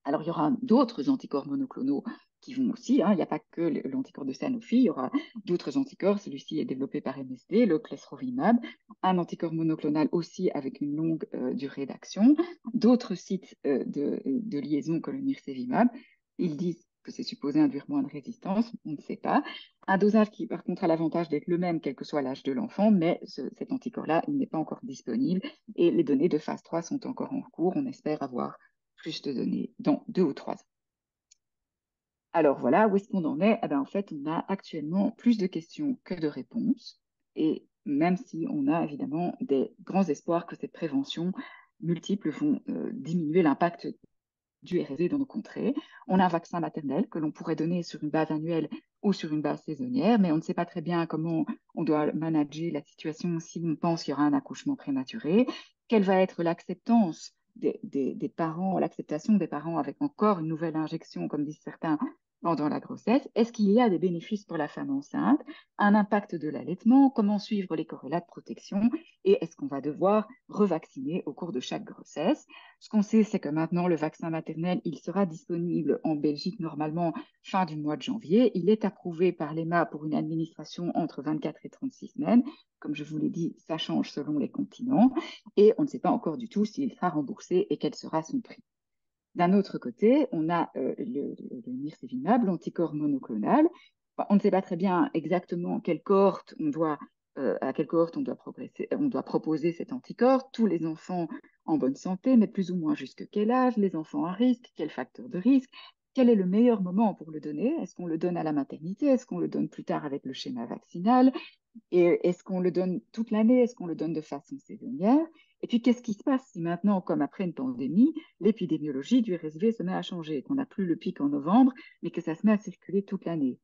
Alors, il y aura d'autres anticorps monoclonaux qui vont aussi, hein, il n'y a pas que l'anticorps de Sanofi, il y aura d'autres anticorps. Celui-ci est développé par MSD, le clesrovimab, un anticorps monoclonal aussi avec une longue durée d'action, d'autres sites de liaison que le nirsevimab. Ils disent que c'est supposé induire moins de résistance, on ne sait pas. Un dosage qui, par contre, a l'avantage d'être le même, quel que soit l'âge de l'enfant, mais cet anticorps-là, il n'est pas encore disponible et les données de phase 3 sont encore en cours. On espère avoir plus de données dans 2 ou 3 ans. Alors voilà, où est-ce qu'on en est? Eh ben, en fait, on a actuellement plus de questions que de réponses. Et même si on a évidemment des grands espoirs que ces préventions multiples vont diminuer l'impact du RSV dans nos contrées. On a un vaccin maternel que l'on pourrait donner sur une base annuelle ou sur une base saisonnière, mais on ne sait pas très bien comment on doit manager la situation si on pense qu'il y aura un accouchement prématuré. Quelle va être l'acceptance des parents, l'acceptation des parents avec encore une nouvelle injection, comme disent certains, pendant la grossesse? Est-ce qu'il y a des bénéfices pour la femme enceinte? Un impact de l'allaitement? Comment suivre les corrélats de protection? Et est-ce qu'on va devoir revacciner au cours de chaque grossesse? Ce qu'on sait, c'est que maintenant, le vaccin maternel, il sera disponible en Belgique normalement fin du mois de janvier. Il est approuvé par l'EMA pour une administration entre 24 et 36 semaines. Comme je vous l'ai dit, ça change selon les continents. Et on ne sait pas encore du tout s'il sera remboursé et quel sera son prix. D'un autre côté, on a le nirsevimab, l'anticorps monoclonal. On ne sait pas très bien exactement à quelle cohorte on doit proposer cet anticorps. Tous les enfants en bonne santé, mais plus ou moins jusque quel âge, les enfants à risque, quel facteur de risque, quel est le meilleur moment pour le donner? Est-ce qu'on le donne à la maternité? Est-ce qu'on le donne plus tard avec le schéma vaccinal? Et est-ce qu'on le donne toute l'année? Est-ce qu'on le donne de façon saisonnière? Et puis, qu'est-ce qui se passe si maintenant, comme après une pandémie, l'épidémiologie du RSV se met à changer, qu'on n'a plus le pic en novembre, mais que ça se met à circuler toute l'année?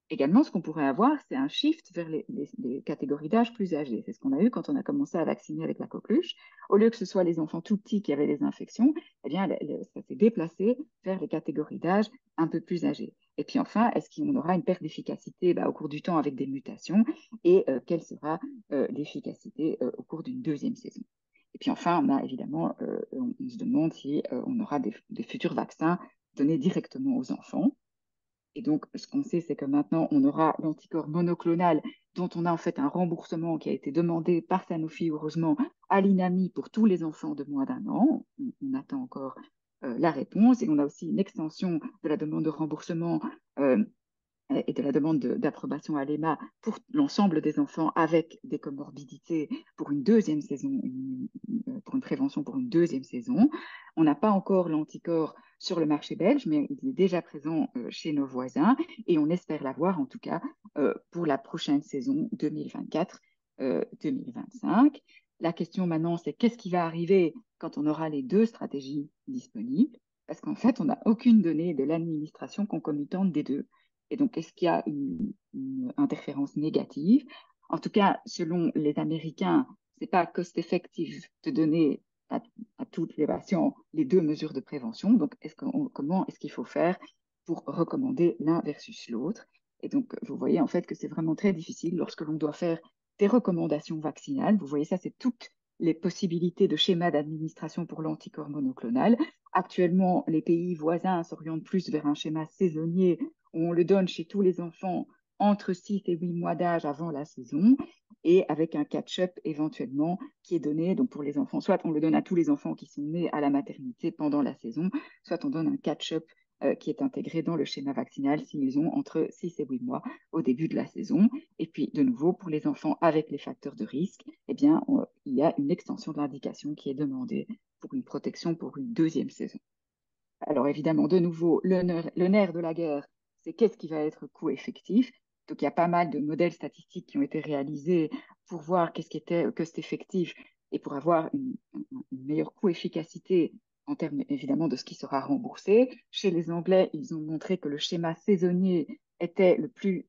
Également, ce qu'on pourrait avoir, c'est un shift vers les catégories d'âge plus âgées. C'est ce qu'on a eu quand on a commencé à vacciner avec la coqueluche. Au lieu que ce soit les enfants tout petits qui avaient les infections, eh bien, ça s'est déplacé vers les catégories d'âge un peu plus âgées. Et puis enfin, est-ce qu'on aura une perte d'efficacité au cours du temps avec des mutations et quelle sera l'efficacité au cours d'une deuxième saison? Et puis enfin, on a évidemment, on se demande si on aura des futurs vaccins donnés directement aux enfants. Et donc, ce qu'on sait, c'est que maintenant, on aura l'anticorps monoclonal dont on a en fait un remboursement qui a été demandé par Sanofi, heureusement, à l'INAMI pour tous les enfants de moins d'un an. On attend encore la réponse. Et on a aussi une extension de la demande de remboursement euh, et de la demande d'approbation à l'EMA pour l'ensemble des enfants avec des comorbidités pour une deuxième saison, pour une prévention pour une deuxième saison. On n'a pas encore l'anticorps sur le marché belge, mais il est déjà présent chez nos voisins et on espère l'avoir en tout cas pour la prochaine saison 2024-2025. La question maintenant, c'est qu'est-ce qui va arriver quand on aura les deux stratégies disponibles? Parce qu'en fait, on n'a aucune donnée de l'administration concomitante des deux. Et donc, est-ce qu'il y a une interférence négative? En tout cas, selon les Américains, c'est pas cost-effective de donner à toutes les patients les deux mesures de prévention. Donc, comment est-ce qu'il faut faire pour recommander l'un versus l'autre? Et donc, vous voyez en fait que c'est vraiment très difficile lorsque l'on doit faire des recommandations vaccinales. Vous voyez ça, c'est toutes les possibilités de schéma d'administration pour l'anticorps monoclonal. Actuellement, les pays voisins s'orientent plus vers un schéma saisonnier où on le donne chez tous les enfants entre 6 et 8 mois d'âge avant la saison et avec un catch-up éventuellement qui est donné donc pour les enfants. Soit on le donne à tous les enfants qui sont nés à la maternité pendant la saison, soit on donne un catch-up qui est intégré dans le schéma vaccinal s'ils ont entre 6 et 8 mois au début de la saison. Et puis, de nouveau, pour les enfants avec les facteurs de risque, eh bien, il y a une extension de l'indication qui est demandée pour une protection pour une deuxième saison. Alors évidemment, de nouveau, le nerf de la guerre, c'est qu'est-ce qui va être coût effectif. Donc il y a pas mal de modèles statistiques qui ont été réalisés pour voir qu'est-ce qui était cost effectif et pour avoir une meilleure coût-efficacité en termes évidemment de ce qui sera remboursé. Chez les Anglais, ils ont montré que le schéma saisonnier était le plus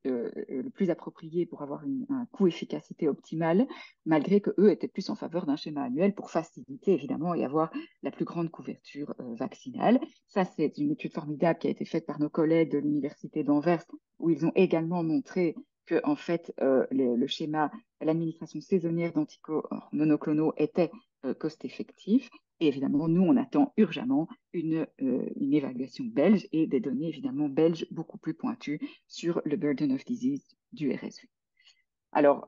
approprié pour avoir un coût-efficacité optimal, malgré que eux étaient plus en faveur d'un schéma annuel pour faciliter évidemment et avoir la plus grande couverture vaccinale. Ça, c'est une étude formidable qui a été faite par nos collègues de l'Université d'Anvers, où ils ont également montré que, en fait, le schéma, l'administration saisonnière d'anticorps monoclonaux était cost-effectif. Et évidemment, nous, on attend urgemment une évaluation belge et des données évidemment belges beaucoup plus pointues sur le burden of disease du RSV. Alors,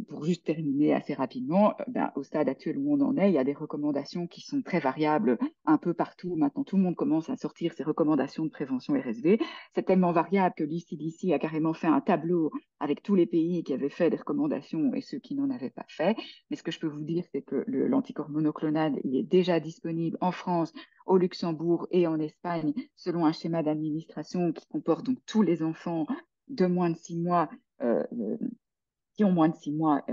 pour juste terminer assez rapidement, au stade actuel où on en est, il y a des recommandations qui sont très variables un peu partout. Maintenant, tout le monde commence à sortir ses recommandations de prévention RSV. C'est tellement variable que l'ECDC a carrément fait un tableau avec tous les pays qui avaient fait des recommandations et ceux qui n'en avaient pas fait. Mais ce que je peux vous dire, c'est que l'anticorps monoclonal, il est déjà disponible en France, au Luxembourg et en Espagne, selon un schéma d'administration qui comporte donc tous les enfants de moins de 6 mois qui ont moins de 6 mois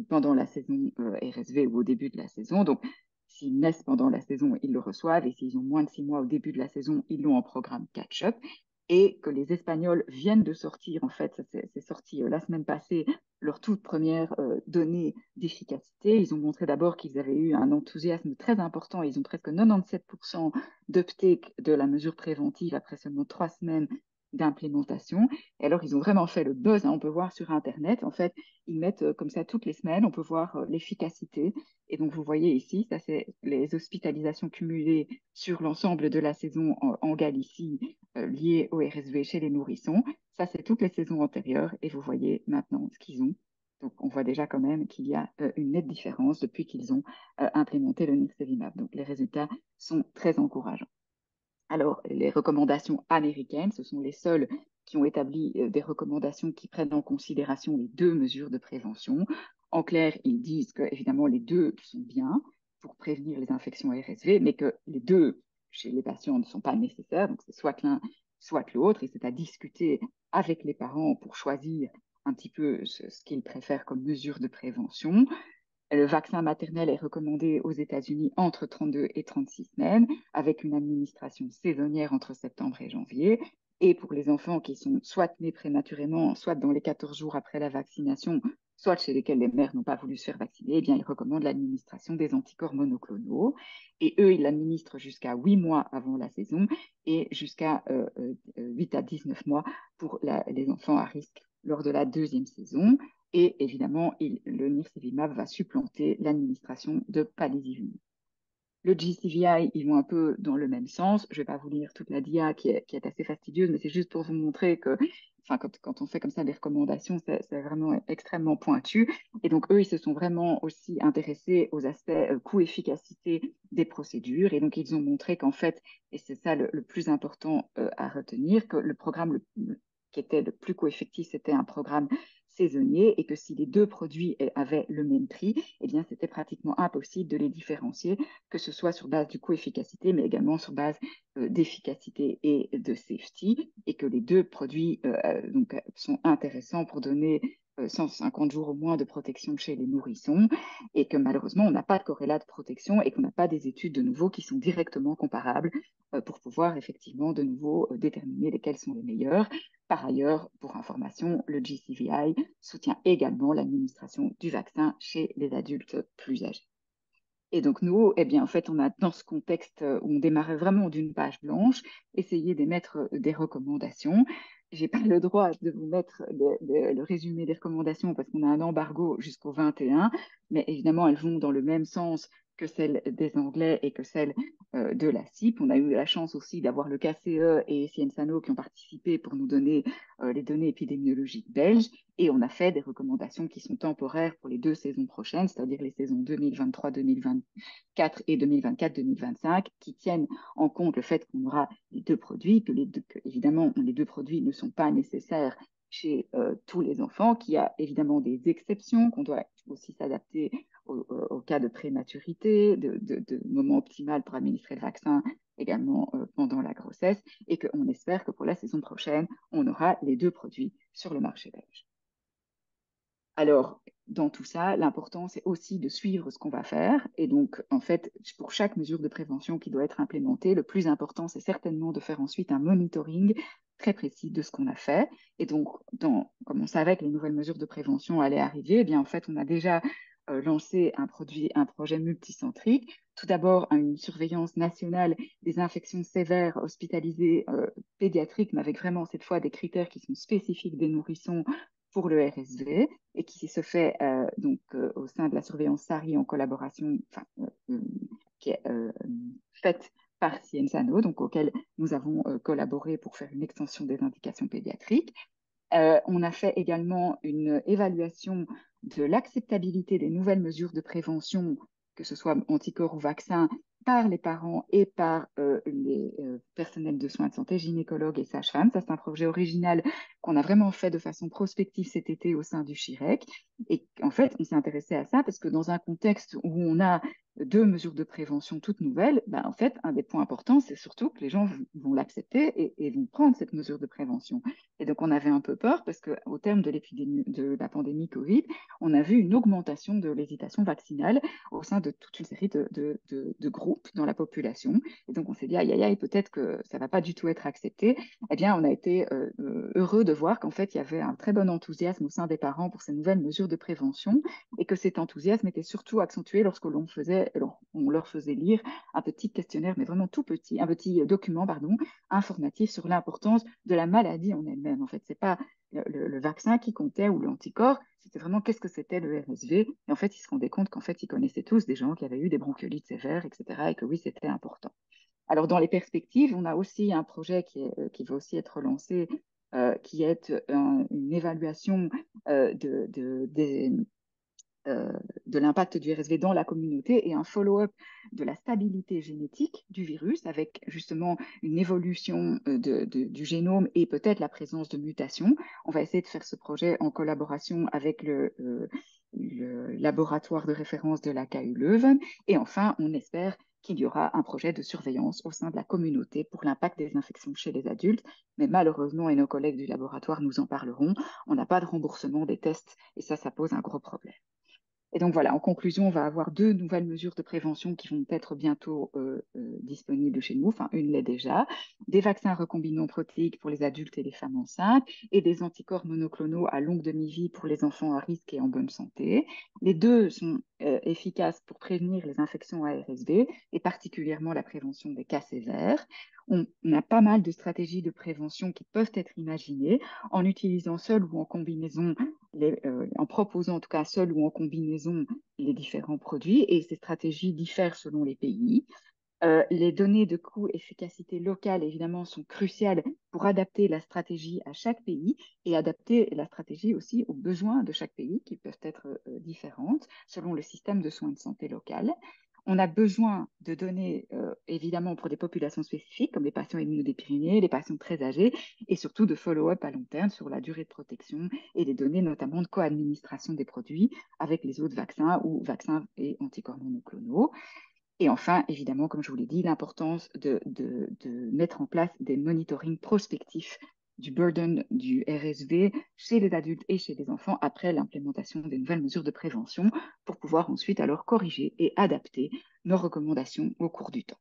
pendant la saison RSV ou au début de la saison. Donc, s'ils naissent pendant la saison, ils le reçoivent. Et s'ils ont moins de 6 mois au début de la saison, ils l'ont en programme catch-up. Et que les Espagnols viennent de sortir, en fait, c'est sorti la semaine passée, leur toute première donnée d'efficacité. Ils ont montré d'abord qu'ils avaient eu un enthousiasme très important. Ils ont presque 97% d'uptake de la mesure préventive après seulement 3 semaines d'implémentation. Et alors, ils ont vraiment fait le buzz, hein. On peut voir sur Internet, en fait, ils mettent comme ça toutes les semaines, on peut voir l'efficacité. Et donc, vous voyez ici, ça, c'est les hospitalisations cumulées sur l'ensemble de la saison en Galicie liées au RSV chez les nourrissons. Ça, c'est toutes les saisons antérieures. Et vous voyez maintenant ce qu'ils ont. Donc, on voit déjà quand même qu'il y a une nette différence depuis qu'ils ont implémenté le Nirsevimab. Donc, les résultats sont très encourageants. Alors, les recommandations américaines, ce sont les seules qui ont établi des recommandations qui prennent en considération les deux mesures de prévention. En clair, ils disent que, évidemment, les deux sont bien pour prévenir les infections RSV, mais que les deux chez les patients ne sont pas nécessaires. Donc, c'est soit l'un, soit l'autre, et c'est à discuter avec les parents pour choisir un petit peu ce qu'ils préfèrent comme mesure de prévention. Le vaccin maternel est recommandé aux États-Unis entre 32 et 36 semaines, avec une administration saisonnière entre septembre et janvier. Et pour les enfants qui sont soit nés prématurément, soit dans les 14 jours après la vaccination, soit chez lesquels les mères n'ont pas voulu se faire vacciner, eh bien, ils recommandent l'administration des anticorps monoclonaux. Et eux, ils l'administrent jusqu'à 8 mois avant la saison et jusqu'à 8 à 19 mois pour les enfants à risque lors de la deuxième saison. Et évidemment, le nirsevimab va supplanter l'administration de palivizumab. Le GCVI, ils vont un peu dans le même sens. Je ne vais pas vous lire toute la dia qui est assez fastidieuse, mais c'est juste pour vous montrer que, enfin, quand on fait comme ça des recommandations, c'est vraiment extrêmement pointu. Et donc, eux, ils se sont vraiment aussi intéressés aux aspects coût-efficacité des procédures. Et donc, ils ont montré qu'en fait, et c'est ça le plus important à retenir, que le programme qui était le plus coût-effectif, c'était un programme saisonnier et que si les deux produits avaient le même prix, eh bien, c'était pratiquement impossible de les différencier, que ce soit sur base du coût-efficacité, mais également sur base d'efficacité et de safety, et que les deux produits donc, sont intéressants pour donner 150 jours au moins de protection chez les nourrissons, et que malheureusement, on n'a pas de corrélat de protection et qu'on n'a pas des études de nouveau qui sont directement comparables pour pouvoir effectivement de nouveau déterminer lesquels sont les meilleurs. Par ailleurs, pour information, le GCVI soutient également l'administration du vaccin chez les adultes plus âgés. Et donc nous, eh bien, en fait, on a dans ce contexte où on démarrait vraiment d'une page blanche, essayé d'émettre des recommandations. J'ai pas le droit de vous mettre le résumé des recommandations parce qu'on a un embargo jusqu'au 21, mais évidemment, elles vont dans le même sens que celles des Anglais et que celles de la CIP. On a eu la chance aussi d'avoir le KCE et Sciensano qui ont participé pour nous donner les données épidémiologiques belges. Et on a fait des recommandations qui sont temporaires pour les deux saisons prochaines, c'est-à-dire les saisons 2023-2024 et 2024-2025, qui tiennent en compte le fait qu'on aura les deux produits, que évidemment les deux produits ne sont pas nécessaires chez tous les enfants, qu'il y a évidemment des exceptions, qu'on doit aussi s'adapter au cas de prématurité, de moment optimal pour administrer le vaccin également pendant la grossesse, et qu'on espère que pour la saison prochaine, on aura les deux produits sur le marché belge. Alors, dans tout ça, l'important, c'est aussi de suivre ce qu'on va faire. Et donc, en fait, pour chaque mesure de prévention qui doit être implémentée, le plus important, c'est certainement de faire ensuite un monitoring très précis de ce qu'on a fait. Et donc, comme on savait que les nouvelles mesures de prévention allaient arriver, eh bien, en fait, on a déjà lancé un projet multicentrique. Tout d'abord, une surveillance nationale des infections sévères hospitalisées pédiatriques, mais avec vraiment cette fois des critères qui sont spécifiques des nourrissons pour le RSV et qui se fait au sein de la surveillance SARI en collaboration, qui est faite par Cienzano, donc auquel nous avons collaboré pour faire une extension des indications pédiatriques. On a fait également une évaluation de l'acceptabilité des nouvelles mesures de prévention, que ce soit anticorps ou vaccins, par les parents et par les personnels de soins de santé, gynécologues et sages-femmes. Ça, c'est un projet original qu'on a vraiment fait de façon prospective cet été au sein du CHIREC. Et en fait, on s'est intéressé à ça parce que dans un contexte où on a deux mesures de prévention toutes nouvelles, ben, en fait, un des points importants, c'est surtout que les gens vont l'accepter et vont prendre cette mesure de prévention. Et donc, on avait un peu peur parce qu'au terme de l'épidémie, de la pandémie Covid, on a vu une augmentation de l'hésitation vaccinale au sein de toute une série de groupes dans la population. Et donc, on s'est dit, aïe, aïe, aïe, peut-être que ça va pas du tout être accepté. Eh bien, on a été heureux de voir qu'en fait, il y avait un très bon enthousiasme au sein des parents pour ces nouvelles mesures de prévention et que cet enthousiasme était surtout accentué lorsque on leur faisait lire un petit questionnaire, mais vraiment tout petit, un petit document, pardon, informatif sur l'importance de la maladie en elle-même. En fait, c'est pas le vaccin qui comptait ou l'anticorps, c'était vraiment qu'est-ce que c'était le RSV. Et en fait, ils se rendaient compte qu'en fait, ils connaissaient tous des gens qui avaient eu des bronchiolites sévères, etc. Et que oui, c'était important. Alors, dans les perspectives, on a aussi un projet qui va aussi être lancé, qui est une évaluation des de l'impact du RSV dans la communauté et un follow-up de la stabilité génétique du virus avec justement une évolution du génome et peut-être la présence de mutations. On va essayer de faire ce projet en collaboration avec le laboratoire de référence de la KU Leuven. Et enfin, on espère qu'il y aura un projet de surveillance au sein de la communauté pour l'impact des infections chez les adultes. Mais malheureusement, et nos collègues du laboratoire nous en parleront, on n'a pas de remboursement des tests et ça pose un gros problème. Et donc voilà, en conclusion, on va avoir deux nouvelles mesures de prévention qui vont être bientôt disponibles chez nous. Enfin, une l'est déjà. Des vaccins recombinants protéiques pour les adultes et les femmes enceintes et des anticorps monoclonaux à longue demi-vie pour les enfants à risque et en bonne santé. Les deux sont efficaces pour prévenir les infections à RSV et particulièrement la prévention des cas sévères. On a pas mal de stratégies de prévention qui peuvent être imaginées en utilisant seul ou en combinaison en proposant en tout cas seul ou en combinaison les différents produits et ces stratégies diffèrent selon les pays. Les données de coût-efficacité locale, évidemment, sont cruciales pour adapter la stratégie à chaque pays et adapter la stratégie aussi aux besoins de chaque pays qui peuvent être différentes selon le système de soins de santé local. On a besoin de données, évidemment, pour des populations spécifiques, comme les patients immunodéprimés, les patients très âgés, et surtout de follow-up à long terme sur la durée de protection et des données notamment de co-administration des produits avec les autres vaccins ou vaccins et anticorps monoclonaux. Et enfin, évidemment, comme je vous l'ai dit, l'importance de mettre en place des monitorings prospectifs du burden du RSV chez les adultes et chez les enfants après l'implémentation des nouvelles mesures de prévention pour pouvoir ensuite alors corriger et adapter nos recommandations au cours du temps.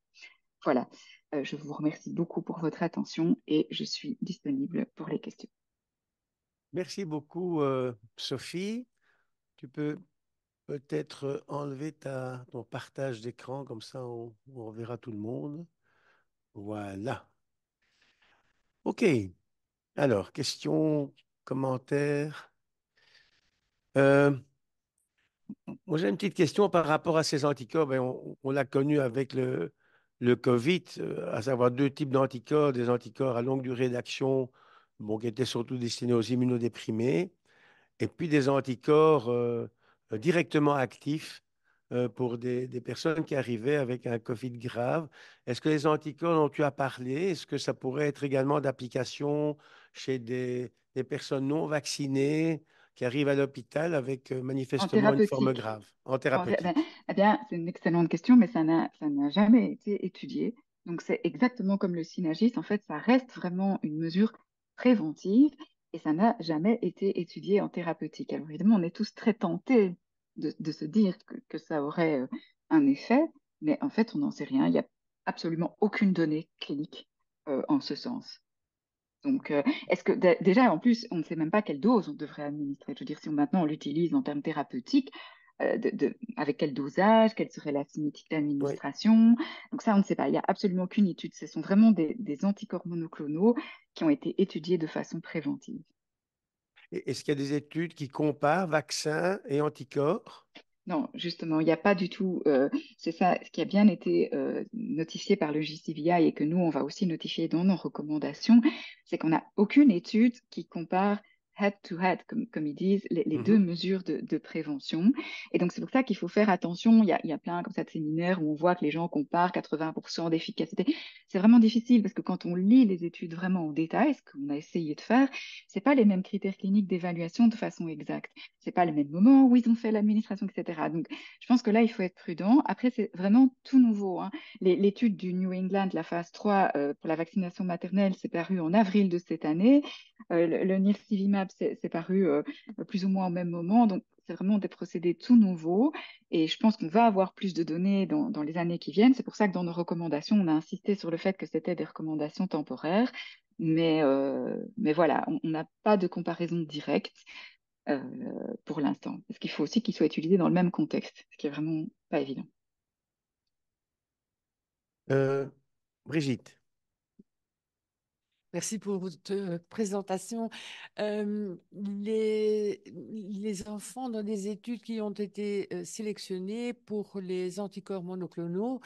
Voilà, je vous remercie beaucoup pour votre attention et je suis disponible pour les questions. Merci beaucoup, Sophie. Tu peux peut-être enlever ton partage d'écran, comme ça on verra tout le monde. Voilà. OK. Alors, questions, commentaires. Euh, Moi, j'ai une petite question par rapport à ces anticorps. Ben, on l'a connu avec le COVID, à savoir deux types d'anticorps, des anticorps à longue durée d'action, bon, qui étaient surtout destinés aux immunodéprimés, et puis des anticorps directement actifs pour des personnes qui arrivaient avec un COVID grave. Est-ce que les anticorps dont tu as parlé, est-ce que ça pourrait être également d'application chez des personnes non vaccinées qui arrivent à l'hôpital avec En manifestement une forme thérapeutique, grave, en Ben, thérapeutique? eh bien, c'est une excellente question, mais ça n'a jamais été étudié. Donc, c'est exactement comme le Synagis. En fait, ça reste vraiment une mesure préventive et ça n'a jamais été étudié en thérapeutique. Alors, évidemment, on est tous très tentés de se dire que ça aurait un effet, mais en fait, on n'en sait rien. Il n'y a absolument aucune donnée clinique en ce sens. Donc, est-ce que déjà, en plus, on ne sait même pas quelle dose on devrait administrer. Je veux dire, si maintenant on l'utilise en termes thérapeutiques, avec quel dosage, quelle serait la cinétique Oui. d'administration. Donc ça, on ne sait pas. Il n'y a absolument aucune étude. Ce sont vraiment des anticorps monoclonaux qui ont été étudiés de façon préventive. Est-ce qu'il y a des études qui comparent vaccins et anticorps? Non, justement, il n'y a pas du tout. C'est ça, ce qui a bien été notifié par le JCVI et que nous, on va aussi notifier dans nos recommandations, c'est qu'on n'a aucune étude qui compare head-to-head, comme ils disent, les deux Mhm. mesures de prévention. Et donc, c'est pour ça qu'il faut faire attention. Il y a plein comme ça de séminaires où on voit que les gens comparent 80% d'efficacité. C'est vraiment difficile parce que quand on lit les études vraiment en détail, ce qu'on a essayé de faire, c'est pas les mêmes critères cliniques d'évaluation de façon exacte. C'est pas le même moment où ils ont fait l'administration, etc. Donc, je pense que là, il faut être prudent. Après, c'est vraiment tout nouveau, hein. L'étude du New England, la phase 3 pour la vaccination maternelle, c'est paru en avril de cette année. Le nirsevimab, c'est paru plus ou moins au même moment. Donc, c'est vraiment des procédés tout nouveaux. Et je pense qu'on va avoir plus de données dans les années qui viennent. C'est pour ça que dans nos recommandations, on a insisté sur le fait que c'était des recommandations temporaires. Mais voilà, on n'a pas de comparaison directe euh, pour l'instant. Parce qu'il faut aussi qu'ils soient utilisés dans le même contexte, ce qui est vraiment pas évident. Euh, Brigitte. Merci pour votre présentation. Les enfants dans des études qui ont été sélectionnés pour les anticorps monoclonaux,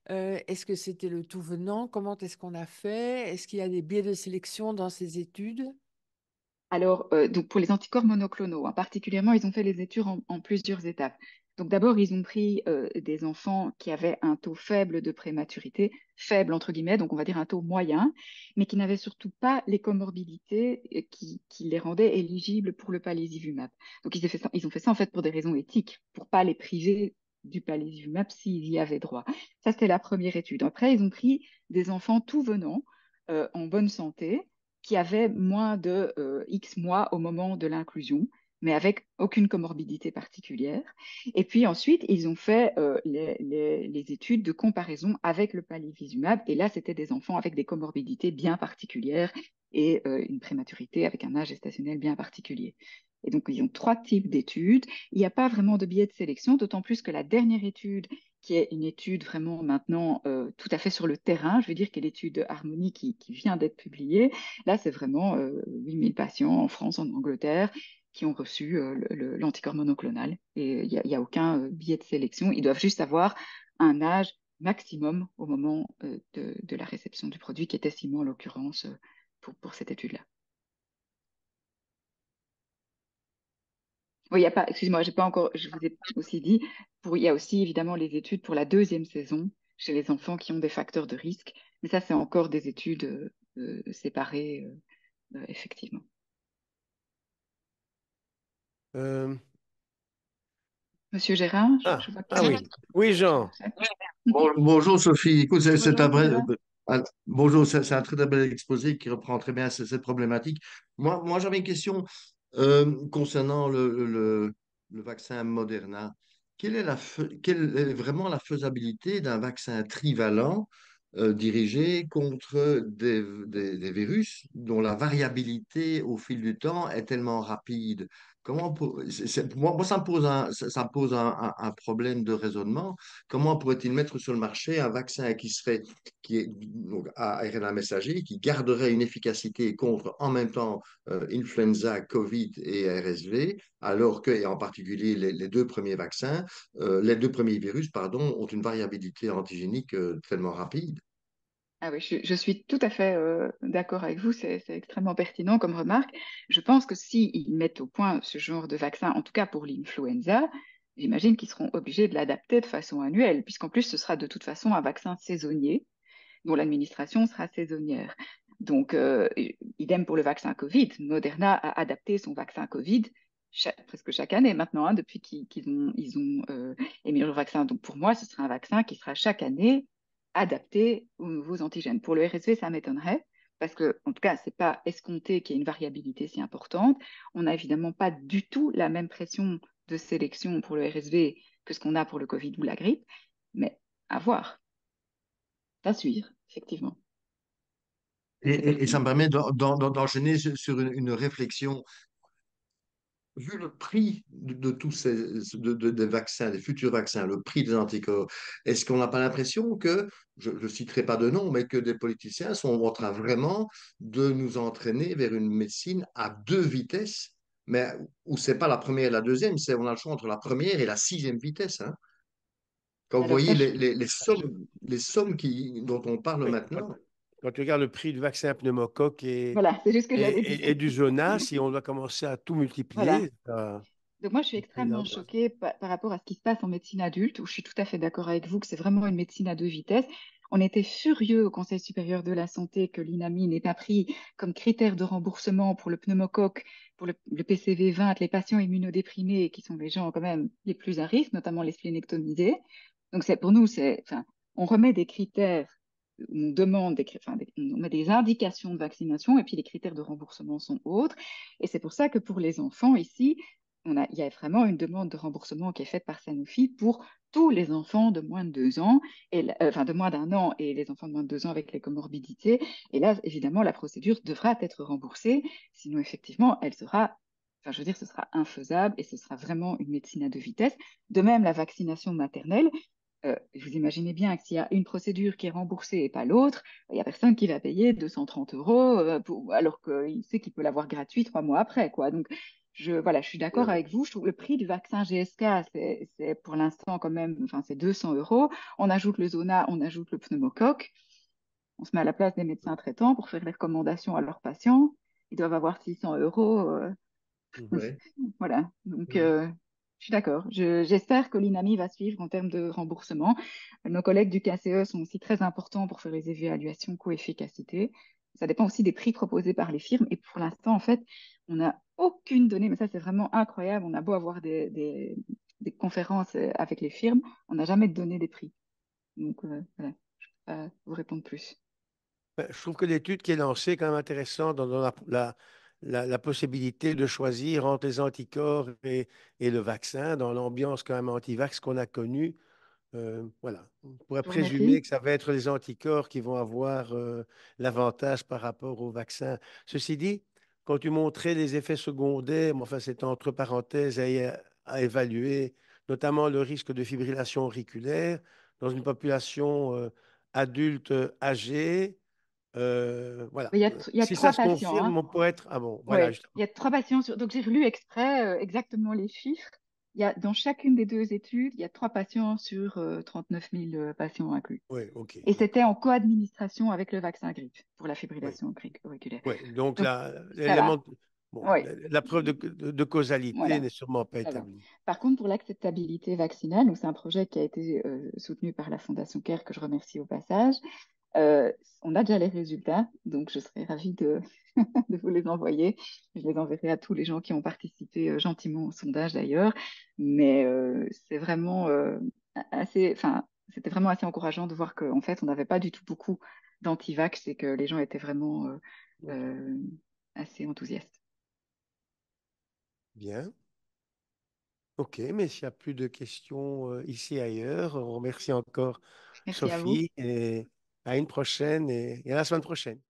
est-ce que c'était le tout venant? Comment est-ce qu'on a fait? Est-ce qu'il y a des biais de sélection dans ces études? Alors, donc pour les anticorps monoclonaux, hein, particulièrement, ils ont fait les études en plusieurs étapes. Donc d'abord, ils ont pris des enfants qui avaient un taux faible de prématurité, faible entre guillemets, donc on va dire un taux moyen, mais qui n'avaient surtout pas les comorbidités qui les rendaient éligibles pour le palivizumab. Donc ils ont fait ça en fait pour des raisons éthiques, pour pas les priver du palivizumab s'ils y avaient droit. Ça, c'était la première étude. Après, ils ont pris des enfants tout venant, en bonne santé qui avaient moins de X mois au moment de l'inclusion, mais avec aucune comorbidité particulière. Et puis ensuite, ils ont fait les études de comparaison avec le palivizumab. Et là, c'était des enfants avec des comorbidités bien particulières et une prématurité avec un âge gestationnel bien particulier. Et donc, ils ont trois types d'études. Il n'y a pas vraiment de biais de sélection, d'autant plus que la dernière étude, qui est une étude vraiment maintenant tout à fait sur le terrain, je veux dire, qui est l'étude Harmonie qui vient d'être publiée, là, c'est vraiment 8000 patients en France, en Angleterre, qui ont reçu l'anticorps monoclonal. Et il y a aucun biais de sélection. Ils doivent juste avoir un âge maximum au moment de la réception du produit, qui était 6 mois en l'occurrence pour cette étude-là. Oui, il y a pas, excuse-moi, j'ai pas encore, je vous ai aussi dit, il y a aussi évidemment les études pour la deuxième saison chez les enfants qui ont des facteurs de risque, mais ça, c'est encore des études séparées, effectivement. Euh, Monsieur Gérard, je vois que ah oui. Oui, je Jean. vous sais. Bonjour Sophie, écoute, c'est Bonjour, un Monsieur vrai, Gérard. bonjour, c'est un très très bel exposé qui reprend très bien cette problématique. Moi j'avais une question concernant le vaccin Moderna. Quelle est vraiment la faisabilité d'un vaccin trivalent dirigé contre des virus dont la variabilité au fil du temps est tellement rapide? Moi, ça me pose un problème de raisonnement. Comment pourrait-il mettre sur le marché un vaccin qui est donc à RNA messager, qui garderait une efficacité contre en même temps influenza, Covid et RSV, alors que, et en particulier les deux premiers vaccins, les deux premiers virus, pardon, ont une variabilité antigénique tellement rapide. Ah oui, je suis tout à fait d'accord avec vous, c'est extrêmement pertinent comme remarque. Je pense que s'ils mettent au point ce genre de vaccin, en tout cas pour l'influenza, j'imagine qu'ils seront obligés de l'adapter de façon annuelle, puisqu'en plus ce sera de toute façon un vaccin saisonnier, dont l'administration sera saisonnière. Donc, idem pour le vaccin Covid. Moderna a adapté son vaccin Covid presque chaque année maintenant, hein, depuis qu'ils ont émis leur vaccin. Donc, pour moi, ce sera un vaccin qui sera chaque année adapté aux nouveaux antigènes. Pour le RSV, ça m'étonnerait, parce que, en tout cas, c'est pas escompté qu'il y ait une variabilité si importante. On n'a évidemment pas du tout la même pression de sélection pour le RSV que ce qu'on a pour le Covid ou la grippe, mais à voir, à suivre, effectivement. Et, C'est et ça pertinent. me permet d'enchaîner sur une réflexion. Vu le prix de tous des vaccins, des futurs vaccins, le prix des anticorps, est-ce qu'on n'a pas l'impression que, je ne citerai pas de nom, mais que des politiciens sont en train vraiment de nous entraîner vers une médecine à deux vitesses mais où c'est pas la première et la deuxième, c'est on a le choix entre la première et la sixième vitesse, hein. Quand vous Alors voyez ça, les sommes dont on parle Oui. maintenant, Quand tu regardes le prix du vaccin pneumocoque voilà, c'est juste ce que j'allais dire. et du Zona, si on doit commencer à tout Voilà. multiplier, ça, Donc moi, je suis le prix extrêmement d'augmente. choquée par rapport à ce qui se passe en médecine adulte, où je suis tout à fait d'accord avec vous que c'est vraiment une médecine à deux vitesses. On était furieux au Conseil supérieur de la santé que l'INAMI n'ait pas pris comme critère de remboursement pour le pneumocoque, pour le PCV 20, les patients immunodéprimés, qui sont les gens quand même les plus à risque, notamment les splénectomisés. Donc c'est pour nous, enfin, on remet des critères, on demande on met des indications de vaccination, et puis les critères de remboursement sont autres. Et c'est pour ça que pour les enfants ici, il y a vraiment une demande de remboursement qui est faite par Sanofi pour tous les enfants de moins de 2 ans, enfin de moins d'1 an, et les enfants de moins de 2 ans avec les comorbidités. Et là, évidemment, la procédure devra être remboursée, sinon effectivement, enfin je veux dire, ce sera infaisable et ce sera vraiment une médecine à deux vitesses. De même, la vaccination maternelle, vous imaginez bien que s'il y a une procédure qui est remboursée et pas l'autre, il n'y a personne qui va payer 230 euros alors qu'il sait qu'il peut l'avoir gratuit 3 mois après, quoi. Donc, voilà, je suis d'accord avec vous. Je trouve le prix du vaccin GSK, c'est pour l'instant quand même, enfin, c'est 200 euros. On ajoute le Zona, on ajoute le pneumocoque. On se met à la place des médecins traitants pour faire les recommandations à leurs patients. Ils doivent avoir 600 euros. Mhm. Voilà, donc Mhm. je suis d'accord. J'espère que l'INAMI va suivre en termes de remboursement. Nos collègues du KCE sont aussi très importants pour faire les évaluations coefficacité. Ça dépend aussi des prix proposés par les firmes. Et pour l'instant, en fait, on n'a aucune donnée, mais ça, c'est vraiment incroyable. On a beau avoir des conférences avec les firmes, on n'a jamais donné des prix. Donc, voilà, je peux pas vous répondre plus. Ben, je trouve que l'étude qui est lancée est quand même intéressante dans la possibilité de choisir entre les anticorps et le vaccin dans l'ambiance quand même anti-vax qu'on a connue. Voilà. On pourrait Je vous présumer remercie. que ça va être les anticorps qui vont avoir l'avantage par rapport au vaccin. Ceci dit, quand tu montrais les effets secondaires, mais enfin, c'est entre parenthèses à évaluer, notamment le risque de fibrillation auriculaire dans une population adulte âgée. Voilà. Il y a Si ça trois se patients, hein. confirme, on pourrait être. Ah bon, voilà, Oui, justement. il y a 3 patients sur. Donc j'ai relu exprès exactement les chiffres. Il y a dans chacune des deux études, il y a 3 patients sur 39 000 patients inclus. Oui, OK, Et c'était d'accord. en co-administration avec le vaccin grippe pour la Oui, fibrillation auriculaire. oui. Donc, Donc ça l'élément, va. bon, Oui, la preuve de causalité voilà. n'est sûrement pas Ça va. établie. Par contre, pour l'acceptabilité vaccinale, donc c'est un projet qui a été soutenu par la Fondation CARE que je remercie au passage. Euh, on a déjà les résultats, donc je serais ravie de vous les envoyer. Je les enverrai à tous les gens qui ont participé gentiment au sondage d'ailleurs. Mais c'est vraiment enfin, c'était vraiment assez encourageant de voir qu'en fait, on n'avait pas du tout beaucoup d'anti-vax et que les gens étaient vraiment OK. euh, assez enthousiastes. Bien. OK, mais s'il n'y a plus de questions ici et ailleurs, on remercie encore Merci à vous. Sophie et à une prochaine et à la semaine prochaine.